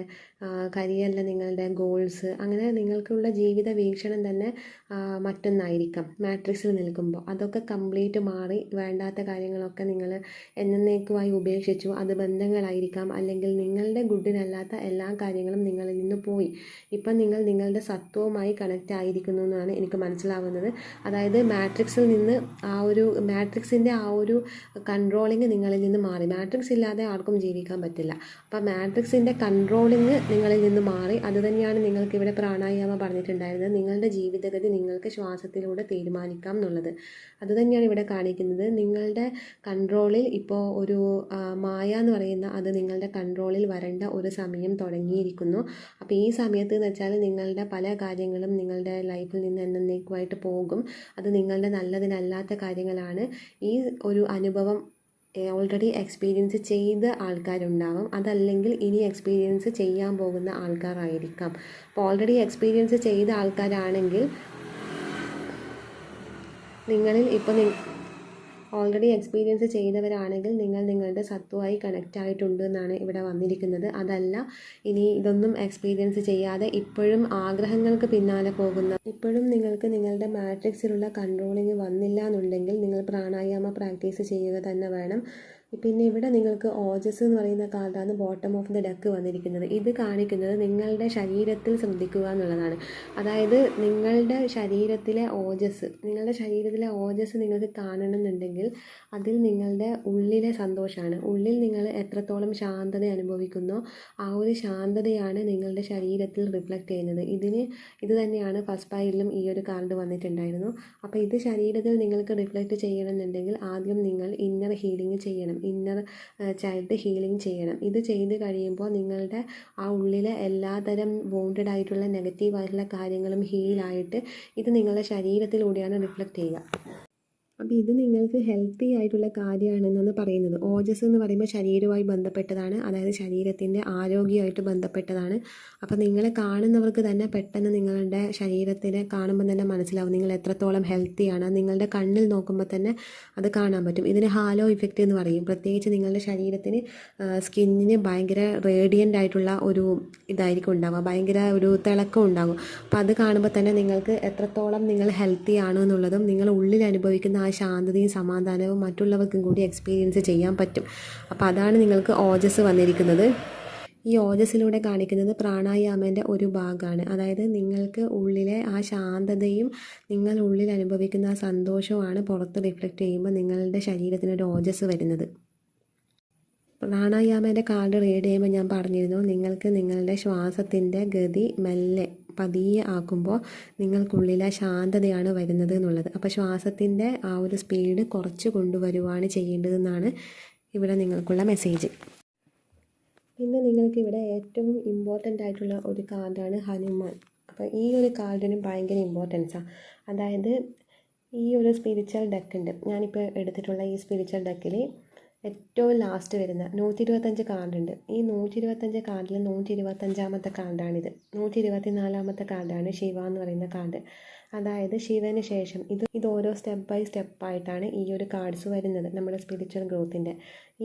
കരിയറിലെ നിങ്ങളുടെ ഗോൾസ്, അങ്ങനെ നിങ്ങൾക്കുള്ള ജീവിത വീക്ഷണം തന്നെ മറ്റൊന്നായിരിക്കാം മാട്രിക്സിൽ നിൽക്കുമ്പോൾ. അതൊക്കെ കംപ്ലീറ്റ് മാറി വേണ്ടാത്ത കാര്യങ്ങളൊക്കെ നിങ്ങൾ എന്നേക്കുമായി ഉപേക്ഷിച്ചു. അത് ബന്ധങ്ങളായിരിക്കാം, അല്ലെങ്കിൽ നിങ്ങളുടെ ഗുഡിനല്ലാത്ത എല്ലാ കാര്യങ്ങളും നിങ്ങളിൽ നിന്ന് പോയി. ഇപ്പം നിങ്ങൾ നിങ്ങളുടെ സത്വവുമായി കണക്റ്റ് ആയിരിക്കുന്നു എന്നാണ് എനിക്ക് മനസ്സിലാവുന്നത്. അതായത് മാട്രിക്സിൽ നിന്ന് മാട്രിക്സിൻ്റെ ആ ഒരു കൺട്രോളിങ് നിങ്ങളിൽ നിന്ന് മാറി. മാട്രിക്സ് ഇല്ലാതെ ആർക്കും ജീവിക്കാൻ പറ്റില്ല. അപ്പം മാട്രിക്സിൻ്റെ കൺട്രോളിങ് നിങ്ങളിൽ നിന്ന് മാറി. അതുതന്നെയാണ് നിങ്ങൾക്ക് ഇവിടെ പ്രാണായാമം പറഞ്ഞിട്ടുണ്ടായിരുന്നത്. നിങ്ങളുടെ ജീവിതഗതി നിങ്ങൾക്ക് ശ്വാസത്തിലൂടെ തീരുമാനിക്കാം എന്നുള്ളത്. അതുതന്നെയാണ് ഇവിടെ കാണിക്കുന്നത്. നിങ്ങളുടെ കൺട്രോളിൽ ഇപ്പോൾ ഒരു മായ എന്ന് പറയുന്ന അത് നിങ്ങളുടെ കൺട്രോളിൽ വരേണ്ട ഒരു സമയം തുടങ്ങിയിരിക്കുന്നു. അപ്പോൾ ഈ സമയത്ത് എന്ന് വെച്ചാൽ നിങ്ങളുടെ പല കാര്യങ്ങളും നിങ്ങളുടെ ലൈഫിൽ നിന്ന് എന്നേക്കുമായിട്ട് പോകും. അത് നിങ്ങളുടെ നല്ലതിനല്ലാത്ത കാര്യങ്ങളാണ്. ഈ ഒരു അനുഭവം ഓൾറെഡി എക്സ്പീരിയൻസ് ചെയ്ത ആൾക്കാരുണ്ടാവും, അതല്ലെങ്കിൽ ഇനി എക്സ്പീരിയൻസ് ചെയ്യാൻ പോകുന്ന ആൾക്കാരായിരിക്കാം. അപ്പോൾ ഓൾറെഡി എക്സ്പീരിയൻസ് ചെയ്ത ആൾക്കാരാണെങ്കിൽ നിങ്ങളിൽ ഇപ്പോൾ ഓൾറെഡി എക്സ്പീരിയൻസ് ചെയ്തവരാണെങ്കിൽ നിങ്ങൾ നിങ്ങളുടെ സത്വമായി കണക്റ്റ് ആയിട്ടുണ്ട് എന്നാണ് ഇവിടെ വന്നിരിക്കുന്നത്. അതല്ല ഇനി ഇതൊന്നും എക്സ്പീരിയൻസ് ചെയ്യാതെ ഇപ്പോഴും ആഗ്രഹങ്ങൾക്ക് പിന്നാലെ പോകുന്ന, ഇപ്പോഴും നിങ്ങൾക്ക് നിങ്ങളുടെ മാട്രിക്സിലുള്ള കൺട്രോളിങ് വന്നില്ല എന്നുണ്ടെങ്കിൽ നിങ്ങൾ പ്രാണായാമ പ്രാക്ടീസ് ചെയ്യുക തന്നെ വേണം. പിന്നെ ഇവിടെ നിങ്ങൾക്ക് ഓജസ് എന്ന് പറയുന്ന കാർഡാണ് ബോട്ടം ഓഫ് ദ ഡെക്ക് വന്നിരിക്കുന്നത്. ഇത് കാണിക്കുന്നത് നിങ്ങളുടെ ശരീരത്തിൽ ശ്രദ്ധിക്കുക എന്നുള്ളതാണ്. അതായത് നിങ്ങളുടെ ശരീരത്തിലെ ഓജസ് നിങ്ങൾക്ക് കാണണമെന്നുണ്ടെങ്കിൽ അതിൽ നിങ്ങളുടെ ഉള്ളിലെ സന്തോഷമാണ്. ഉള്ളിൽ നിങ്ങൾ എത്രത്തോളം ശാന്തത അനുഭവിക്കുന്നോ ആ ഒരു ശാന്തതയാണ് നിങ്ങളുടെ ശരീരത്തിൽ റിഫ്ലക്റ്റ് ചെയ്യുന്നത്. ഇത് തന്നെയാണ് ഫസ്റ്റ് പൈലിലും ഈ ഒരു കാർഡ് വന്നിട്ടുണ്ടായിരുന്നു. അപ്പോൾ ഇത് ശരീരത്തിൽ നിങ്ങൾക്ക് റിഫ്ലക്റ്റ് ചെയ്യണമെന്നുണ്ടെങ്കിൽ ആദ്യം നിങ്ങൾ ഇന്നർ ഹീലിംഗ് ചെയ്യണം, ഇന്നർ ചൈൽഡ് ഹീലിംഗ് ചെയ്യണം. ഇത് ചെയ്ത് കഴിയുമ്പോൾ നിങ്ങളുടെ ആ ഉള്ളിലെ എല്ലാതരം വോണ്ടഡ് ആയിട്ടുള്ള നെഗറ്റീവായിട്ടുള്ള കാര്യങ്ങളും ഹീലായിട്ട് ഇത് നിങ്ങളുടെ ശരീരത്തിലൂടെയാണ് റിഫ്ലക്റ്റ് ചെയ്യുക. അപ്പോൾ ഇത് നിങ്ങൾക്ക് ഹെൽത്തി ആയിട്ടുള്ള കാര്യമാണെന്നാണ് പറയുന്നത്. ഓജസ് എന്ന് പറയുമ്പോൾ ശരീരവുമായി ബന്ധപ്പെട്ടതാണ്, അതായത് ശരീരത്തിൻ്റെ ആരോഗ്യമായിട്ട് ബന്ധപ്പെട്ടതാണ്. അപ്പോൾ നിങ്ങളെ കാണുന്നവർക്ക് തന്നെ പെട്ടെന്ന് നിങ്ങളുടെ ശരീരത്തിനെ കാണുമ്പോൾ തന്നെ മനസ്സിലാവും നിങ്ങൾ എത്രത്തോളം ഹെൽത്തിയാണ്. നിങ്ങളുടെ കണ്ണിൽ നോക്കുമ്പോൾ തന്നെ അത് കാണാൻ പറ്റും. ഇതിന് ഹാലോ ഇഫക്റ്റ് എന്ന് പറയും. പ്രത്യേകിച്ച് നിങ്ങളുടെ ശരീരത്തിന് സ്കിന്നിന് ഭയങ്കര റേഡിയൻ്റ് ആയിട്ടുള്ള ഒരു ഇതായിരിക്കും ഉണ്ടാവുക, ഭയങ്കര ഒരു തിളക്കം ഉണ്ടാകും. അപ്പോൾ അത് കാണുമ്പോൾ തന്നെ നിങ്ങൾക്ക് എത്രത്തോളം നിങ്ങൾ ഹെൽത്തി ആണോ എന്നുള്ളതും നിങ്ങൾ ഉള്ളിൽ അനുഭവിക്കുന്ന ശാന്തതയും സമാധാനവും മറ്റുള്ളവർക്കും കൂടി എക്സ്പീരിയൻസ് ചെയ്യാൻ പറ്റും. അപ്പോൾ അതാണ് നിങ്ങൾക്ക് ഓജസ് വന്നിരിക്കുന്നത്. ഈ ഓജസ്സിലൂടെ കാണിക്കുന്നത് പ്രാണായാമേൻ്റെ ഒരു ഭാഗമാണ്. അതായത് നിങ്ങൾക്ക് ഉള്ളിലെ ആ ശാന്തതയും നിങ്ങൾ ഉള്ളിൽ അനുഭവിക്കുന്ന ആ സന്തോഷവുമാണ് പുറത്ത് റിഫ്ലക്റ്റ് ചെയ്യുമ്പോൾ നിങ്ങളുടെ ശരീരത്തിനൊരു ഓജസ് വരുന്നത്. പ്രാണായാമേൻ്റെ കാർഡ് റീഡ് ചെയ്യുമ്പോൾ ഞാൻ പറഞ്ഞിരുന്നു നിങ്ങൾക്ക് നിങ്ങളുടെ ശ്വാസത്തിൻ്റെ ഗതി മെല്ലെ പതിയെ ആക്കുമ്പോൾ നിങ്ങൾക്കുള്ളിലെ ശാന്തതയാണ് വരുന്നത് എന്നുള്ളത്. അപ്പോൾ ശ്വാസത്തിൻ്റെ ആ ഒരു സ്പീഡ് കുറച്ച് കൊണ്ടുവരുവാണ് ചെയ്യേണ്ടതെന്നാണ് ഇവിടെ നിങ്ങൾക്കുള്ള മെസ്സേജ്. പിന്നെ നിങ്ങൾക്കിവിടെ ഏറ്റവും ഇമ്പോർട്ടൻ്റ് ആയിട്ടുള്ള ഒരു കാർഡാണ് ഹനുമാൻ. അപ്പോൾ ഈ ഒരു കാർഡിന് ഭയങ്കര ഇമ്പോർട്ടൻസാണ്. അതായത് ഈ ഒരു സ്പിരിച്വൽ ഡെക്കുണ്ട്, ഞാനിപ്പോൾ എടുത്തിട്ടുള്ള ഈ സ്പിരിച്വൽ ഡെക്കിൽ ഏറ്റവും ലാസ്റ്റ് വരുന്ന 125 കാർഡുണ്ട്. ഈ 125 കാർഡിൽ 125ാമത്തെ കാർഡാണിത്. 124ാമത്തെ കാർഡാണ് ശിവ എന്ന് പറയുന്ന കാർഡ്. അതായത് ശിവന് ശേഷം ഇത് ഓരോ സ്റ്റെപ്പ് ബൈ സ്റ്റെപ്പായിട്ടാണ് ഈ ഒരു കാർഡ്സ് വരുന്നത് നമ്മുടെ സ്പിരിച്വൽ ഗ്രോത്തിൻ്റെ.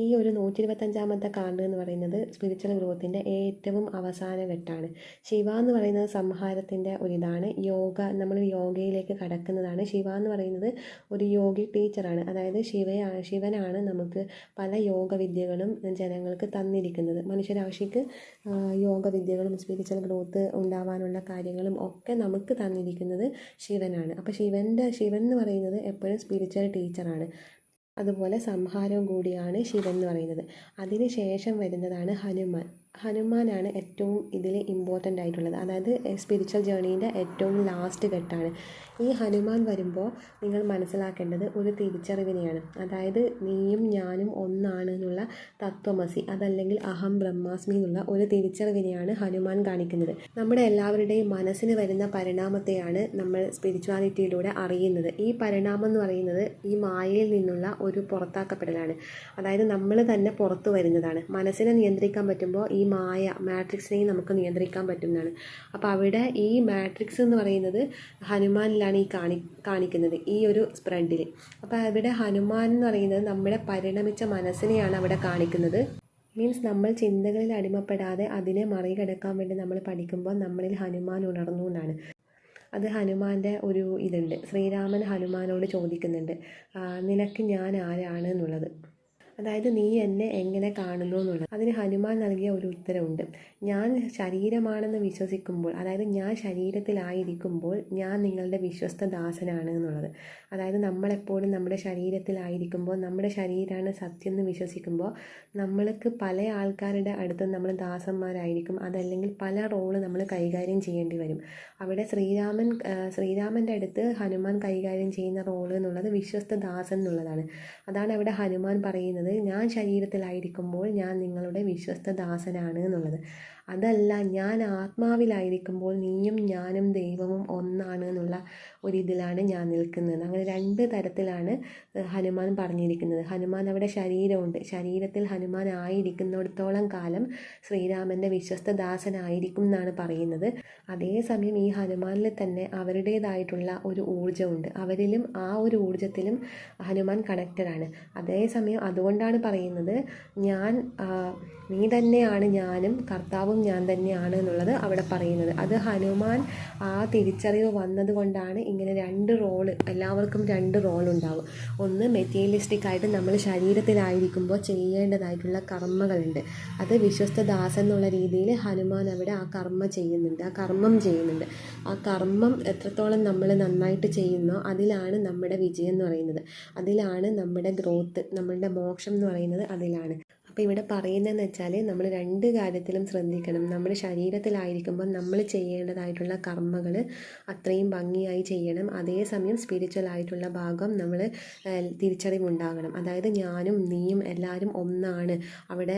ഈ ഒരു 125ാമത്തെ കാർഡ് എന്ന് പറയുന്നത് സ്പിരിച്വൽ ഗ്രോത്തിൻ്റെ ഏറ്റവും അവസാന ഘട്ടമാണ്. ശിവ എന്ന് പറയുന്നത് സംഹാരത്തിൻ്റെ ഒരിതാണ്. നമ്മൾ യോഗയിലേക്ക് കടക്കുന്നതാണ്. ശിവ എന്ന് പറയുന്നത് ഒരു യോഗി ടീച്ചറാണ്. അതായത് ശിവനാണ് നമുക്ക് പല യോഗവിദ്യകളും ജനങ്ങൾക്ക് തന്നിരിക്കുന്നത്. മനുഷ്യരാശിക്ക് യോഗവിദ്യകളും സ്പിരിച്വൽ ഗ്രോത്ത് ഉണ്ടാവാനുള്ള കാര്യങ്ങളും ഒക്കെ നമുക്ക് തന്നിരിക്കുന്നത് ശിവനാണ്. അപ്പോൾ ശിവൻ എന്ന് പറയുന്നത് എപ്പോഴും സ്പിരിച്വൽ ടീച്ചറാണ്. അതുപോലെ സംഹാരവും കൂടിയാണ് ശിവൻ എന്ന് പറയുന്നത്. അതിന് ശേഷം വരുന്നതാണ് ഹനുമാനാണ് ഏറ്റവും ഇതിൽ ഇമ്പോർട്ടൻ്റ് ആയിട്ടുള്ളത്. അതായത് സ്പിരിച്വൽ ജേർണീൻ്റെ ഏറ്റവും ലാസ്റ്റ് ഘട്ടമാണ്. ഈ ഹനുമാൻ വരുമ്പോൾ നിങ്ങൾ മനസ്സിലാക്കേണ്ടത് ഒരു തിരിച്ചറിവിനെയാണ്. അതായത് നീയും ഞാനും ഒന്നാണ് എന്നുള്ള തത്വമസി, അതല്ലെങ്കിൽ അഹം ബ്രഹ്മാസ്മി എന്നുള്ള ഒരു തിരിച്ചറിവിനെയാണ് ഹനുമാൻ കാണിക്കുന്നത്. നമ്മുടെ എല്ലാവരുടെയും മനസ്സിന് വരുന്ന പരിണാമത്തെയാണ് നമ്മൾ സ്പിരിച്വാലിറ്റിയിലൂടെ അറിയുന്നത്. ഈ പരിണാമം എന്ന് പറയുന്നത് ഈ മായയിൽ നിന്നുള്ള ഒരു പുറത്താക്കപ്പെടലാണ്. അതായത് നമ്മൾ തന്നെ പുറത്തു വരുന്നതാണ്. മനസ്സിനെ നിയന്ത്രിക്കാൻ പറ്റുമ്പോൾ ഈ മാട്രിക്സിനെയും നമുക്ക് നിയന്ത്രിക്കാൻ പറ്റുന്നതാണ്. അപ്പോൾ അവിടെ ഈ മാട്രിക്സ് എന്ന് പറയുന്നത് ഹനുമാനിലാണ് ഈ കാണിക്കുന്നത്, ഈ ഒരു സ്പ്രെഡിൽ. അപ്പോൾ അവിടെ ഹനുമാൻ എന്ന് പറയുന്നത് നമ്മുടെ പരിണമിച്ച മനസ്സിനെയാണ് അവിടെ കാണിക്കുന്നത്. മീൻസ് നമ്മൾ ചിന്തകളിൽ അടിമപ്പെടാതെ അതിനെ മറികടക്കാൻ വേണ്ടി നമ്മൾ പഠിക്കുമ്പോൾ നമ്മളിൽ ഹനുമാൻ ഉണർന്നു എന്നാണ്. അത് ഹനുമാൻ്റെ ഒരു ഇതുണ്ട്. ശ്രീരാമൻ ഹനുമാനോട് ചോദിക്കുന്നുണ്ട്, നിനക്ക് ഞാൻ ആരാണ് എന്നുള്ളത്. അതായത് നീ എന്നെ എങ്ങനെ കാണുന്നു എന്നുള്ളത്. അതിന് ഹനുമാൻ നൽകിയ ഒരു ഉത്തരവുണ്ട്. ഞാൻ ശരീരമാണെന്ന് വിശ്വസിക്കുമ്പോൾ, അതായത് ഞാൻ ശരീരത്തിലായിരിക്കുമ്പോൾ ഞാൻ നിങ്ങളുടെ വിശ്വസ്ത ദാസനാണ് എന്നുള്ളത്. അതായത് നമ്മളെപ്പോഴും നമ്മുടെ ശരീരത്തിലായിരിക്കുമ്പോൾ, നമ്മുടെ ശരീരമാണ് സത്യം എന്ന് വിശ്വസിക്കുമ്പോൾ നമ്മൾക്ക് പല ആൾക്കാരുടെ അടുത്ത് നമ്മൾ ദാസന്മാരായിരിക്കും. അതല്ലെങ്കിൽ പല റോള് നമ്മൾ കൈകാര്യം ചെയ്യേണ്ടി വരും. അവിടെ ശ്രീരാമൻ്റെ അടുത്ത് ഹനുമാൻ കൈകാര്യം ചെയ്യുന്ന റോള് എന്നുള്ളത് വിശ്വസ്ത ദാസൻ എന്നുള്ളതാണ്. അതാണ് അവിടെ ഹനുമാൻ പറയുന്നത്, ഞാൻ ശരീരത്തിലായിരിക്കുമ്പോൾ ഞാൻ നിങ്ങളുടെ വിശ്വസ്ത ദാസനാണ് എന്നുള്ളത്. അതല്ല, ഞാൻ ആത്മാവിലായിരിക്കുമ്പോൾ നീയും ഞാനും ദൈവവും ഒന്നാണ് എന്നുള്ള ഒരിതിലാണ് ഞാൻ നിൽക്കുന്നത്. അങ്ങനെ രണ്ട് തരത്തിലാണ് ഹനുമാൻ പറഞ്ഞിരിക്കുന്നത്. ഹനുമാൻ അവിടെ ശരീരമുണ്ട്. ശരീരത്തിൽ ഹനുമാൻ ആയിരിക്കുന്നിടത്തോളം കാലം ശ്രീരാമൻ്റെ വിശ്വസ്ത ദാസനായിരിക്കും എന്നാണ് പറയുന്നത്. അതേസമയം ഈ ഹനുമാനിൽ തന്നെ അവരുടേതായിട്ടുള്ള ഒരു ഊർജ്ജമുണ്ട്. അവരിലും ആ ഒരു ഊർജ്ജത്തിലും ഹനുമാൻ കണക്റ്റഡാണ്. അതേസമയം അതുകൊണ്ടാണ് പറയുന്നത്, നീ തന്നെയാണ് ഞാനും കർത്താവും ഞാൻ തന്നെയാണ് എന്നുള്ളത് അവിടെ പറയുന്നത്. അത് ഹനുമാൻ ആ തിരിച്ചറിവ് വന്നതുകൊണ്ടാണ് ഇങ്ങനെ രണ്ട് റോള്, എല്ലാവർക്കും രണ്ട് റോളുണ്ടാവും. ഒന്ന് മെറ്റീരിയലിസ്റ്റിക് ആയിട്ട് നമ്മൾ ശരീരത്തിലായിരിക്കുമ്പോൾ ചെയ്യേണ്ടതായിട്ടുള്ള കർമ്മകളുണ്ട്. അത് വിശ്വസ്ത ദാസൻ എന്നുള്ള രീതിയിൽ ഹനുമാൻ അവിടെ ആ കർമ്മം ചെയ്യുന്നുണ്ട്. ആ കർമ്മം എത്രത്തോളം നമ്മൾ നന്നായിട്ട് ചെയ്യുന്നോ അതിലാണ് നമ്മുടെ വിജയം എന്ന് പറയുന്നത്. അതിലാണ് നമ്മുടെ ഗ്രോത്ത്, നമ്മളുടെ മോക്ഷം എന്ന് പറയുന്നത് അതിലാണ്. അപ്പോൾ ഇവിടെ പറയുന്നതെന്ന് വെച്ചാൽ നമ്മൾ രണ്ട് കാര്യത്തിലും ശ്രദ്ധിക്കണം. നമ്മൾ ശരീരത്തിലായിരിക്കുമ്പോൾ നമ്മൾ ചെയ്യേണ്ടതായിട്ടുള്ള കർമ്മകൾ അത്രയും ഭംഗിയായി ചെയ്യണം. അതേസമയം സ്പിരിച്വൽ ആയിട്ടുള്ള ഭാഗം നമ്മൾ തിരിച്ചറിവുണ്ടാകണം. അതായത് ഞാനും നീയും എല്ലാവരും ഒന്നാണ്, അവിടെ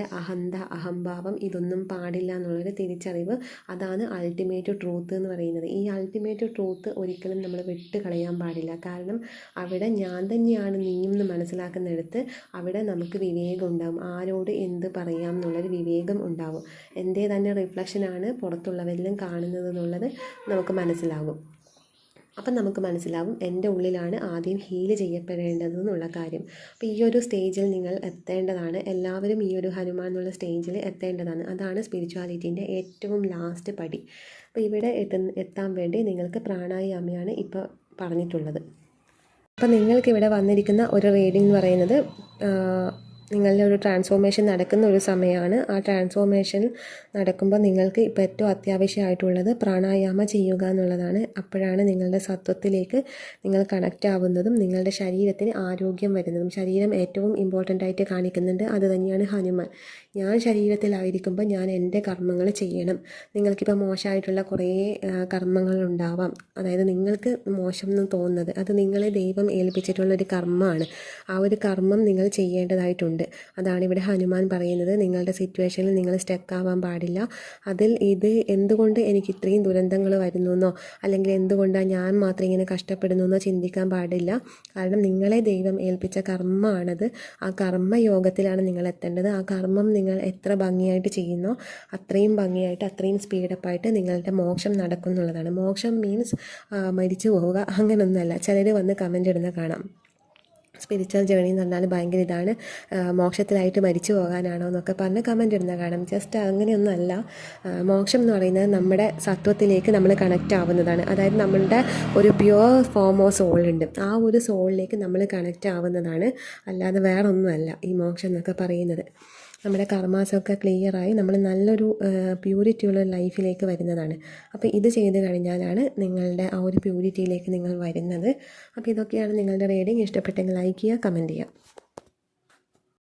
അഹംഭാവം ഇതൊന്നും പാടില്ല എന്നുള്ളൊരു തിരിച്ചറിവ്, അതാണ് അൾട്ടിമേറ്റ് ട്രൂത്ത് എന്ന് പറയുന്നത്. ഈ അൾട്ടിമേറ്റ് ട്രൂത്ത് ഒരിക്കലും നമ്മൾ വിട്ട് കളയാൻ പാടില്ല. കാരണം അവിടെ ഞാൻ തന്നെയാണ് നീയും എന്ന് മനസ്സിലാക്കുന്നിടത്ത് അവിടെ നമുക്ക് വിവേകം ഉണ്ടാകും. ആരോട് എന്ത് പറയാം എന്നുള്ളൊരു വിവേകം ഉണ്ടാവും. എൻ്റെ തന്നെ റിഫ്ലക്ഷനാണ് പുറത്തുള്ളവരിലും കാണുന്നത് എന്നുള്ളത് നമുക്ക് മനസ്സിലാകും. അപ്പം നമുക്ക് മനസ്സിലാവും എൻ്റെ ഉള്ളിലാണ് ആദ്യം ഹീൽ ചെയ്യപ്പെടേണ്ടത് എന്നുള്ള കാര്യം. അപ്പോൾ ഈ ഒരു സ്റ്റേജിൽ നിങ്ങൾ എത്തേണ്ടതാണ്. എല്ലാവരും ഈ ഒരു ഹനുമാൻ എന്നുള്ള സ്റ്റേജിൽ എത്തേണ്ടതാണ്. അതാണ് സ്പിരിച്വാലിറ്റീൻ്റെ ഏറ്റവും ലാസ്റ്റ് പടി. അപ്പോൾ ഇവിടെ എത്താൻ വേണ്ടി നിങ്ങൾക്ക് പ്രാണായാമയാണ് ഇപ്പോൾ പറഞ്ഞിട്ടുള്ളത്. അപ്പോൾ നിങ്ങൾക്കിവിടെ വന്നിരിക്കുന്ന ഒരു റീഡിംഗ് എന്ന് പറയുന്നത് നിങ്ങളുടെ ഒരു ട്രാൻസ്ഫോർമേഷൻ നടക്കുന്ന ഒരു സമയമാണ്. ആ ട്രാൻസ്ഫോർമേഷൻ നടക്കുമ്പോൾ നിങ്ങൾക്ക് ഇപ്പോൾ ഏറ്റവും അത്യാവശ്യമായിട്ടുള്ളത് പ്രാണായാമ ചെയ്യുക എന്നുള്ളതാണ്. അപ്പോഴാണ് നിങ്ങളുടെ സത്വത്തിലേക്ക് നിങ്ങൾ കണക്റ്റ് ആവുന്നതും നിങ്ങളുടെ ശരീരത്തിന് ആരോഗ്യം വരുന്നതും. ശരീരം ഏറ്റവും ഇമ്പോർട്ടൻ്റ് ആയിട്ട് കാണിക്കുന്നുണ്ട്. അത് തന്നെയാണ് ഹനുമാൻ. ഞാൻ ശരീരത്തിലായിരിക്കുമ്പോൾ ഞാൻ എൻ്റെ കർമ്മങ്ങൾ ചെയ്യണം. നിങ്ങൾക്കിപ്പോൾ മോശമായിട്ടുള്ള കുറേ കർമ്മങ്ങളുണ്ടാവാം. അതായത് നിങ്ങൾക്ക് മോശം എന്ന് തോന്നുന്നത് അത് നിങ്ങളെ ദൈവം ഏൽപ്പിച്ചിട്ടുള്ളൊരു കർമ്മമാണ്. ആ ഒരു കർമ്മം നിങ്ങൾ ചെയ്യേണ്ടതായിട്ടുണ്ട്. അതാണ് ഇവിടെ ഹനുമാൻ പറയുന്നത്. നിങ്ങളുടെ സിറ്റുവേഷനിൽ നിങ്ങൾ സ്റ്റക്കാവാൻ പാടില്ല. അതിൽ ഇത് എന്തുകൊണ്ട് എനിക്ക് ഇത്രയും ദുരന്തങ്ങൾ വരുന്നു അല്ലെങ്കിൽ എന്തുകൊണ്ടാണ് ഞാൻ മാത്രം ഇങ്ങനെ കഷ്ടപ്പെടുന്നു ചിന്തിക്കാൻ പാടില്ല. കാരണം നിങ്ങളെ ദൈവം ഏൽപ്പിച്ച കർമ്മമാണത്. ആ കർമ്മയോഗത്തിലാണ് നിങ്ങൾ എത്തേണ്ടത്. ആ കർമ്മം നിങ്ങൾ എത്ര ഭംഗിയായിട്ട് ചെയ്യുന്നോ അത്രയും ഭംഗിയായിട്ട് അത്രയും സ്പീഡപ്പായിട്ട് നിങ്ങളുടെ മോക്ഷം നടക്കും എന്നുള്ളതാണ്. മോക്ഷം മീൻസ് മരിച്ചു പോവുക അങ്ങനെയൊന്നുമല്ല. ചിലർ വന്ന് കമൻ്റ് ഇടുന്ന കാണാം, സ്പിരിച്വൽ ജേണി എന്ന് പറഞ്ഞാൽ ഭയങ്കര ഇതാണ്, മോക്ഷത്തിലായിട്ട് മരിച്ചു പോകാനാണോ എന്നൊക്കെ പറഞ്ഞ് കമൻ്റ് ഇടുന്ന കാണാം. ജസ്റ്റ് അങ്ങനെയൊന്നും അല്ല. മോക്ഷം എന്ന് പറയുന്നത് നമ്മുടെ സത്വത്തിലേക്ക് നമ്മൾ കണക്റ്റ് ആവുന്നതാണ്. അതായത് നമ്മളുടെ ഒരു പ്യുവർ ഫോം ഓഫ് സോൾ ഉണ്ട്, ആ ഒരു സോളിലേക്ക് നമ്മൾ കണക്റ്റ് ആവുന്നതാണ്. അല്ലാതെ വേറെ ഒന്നുമല്ല ഈ മോക്ഷം എന്നൊക്കെ പറയുന്നത്. നമ്മുടെ കർമാസൊക്കെ ക്ലിയറായി നമ്മൾ നല്ലൊരു പ്യൂരിറ്റിയുള്ള ലൈഫിലേക്ക് വരുന്നതാണ്. അപ്പോൾ ഇത് ചെയ്ത് കഴിഞ്ഞാലാണ് നിങ്ങളുടെ ആ ഒരു പ്യൂരിറ്റിയിലേക്ക് നിങ്ങൾ വരുന്നത്. അപ്പോൾ ഇതൊക്കെയാണ് നിങ്ങളുടെ റീഡിങ്. ഇഷ്ടപ്പെട്ടെങ്കിൽ ലൈക്ക് ചെയ്യുക, കമൻറ്റ് ചെയ്യുക.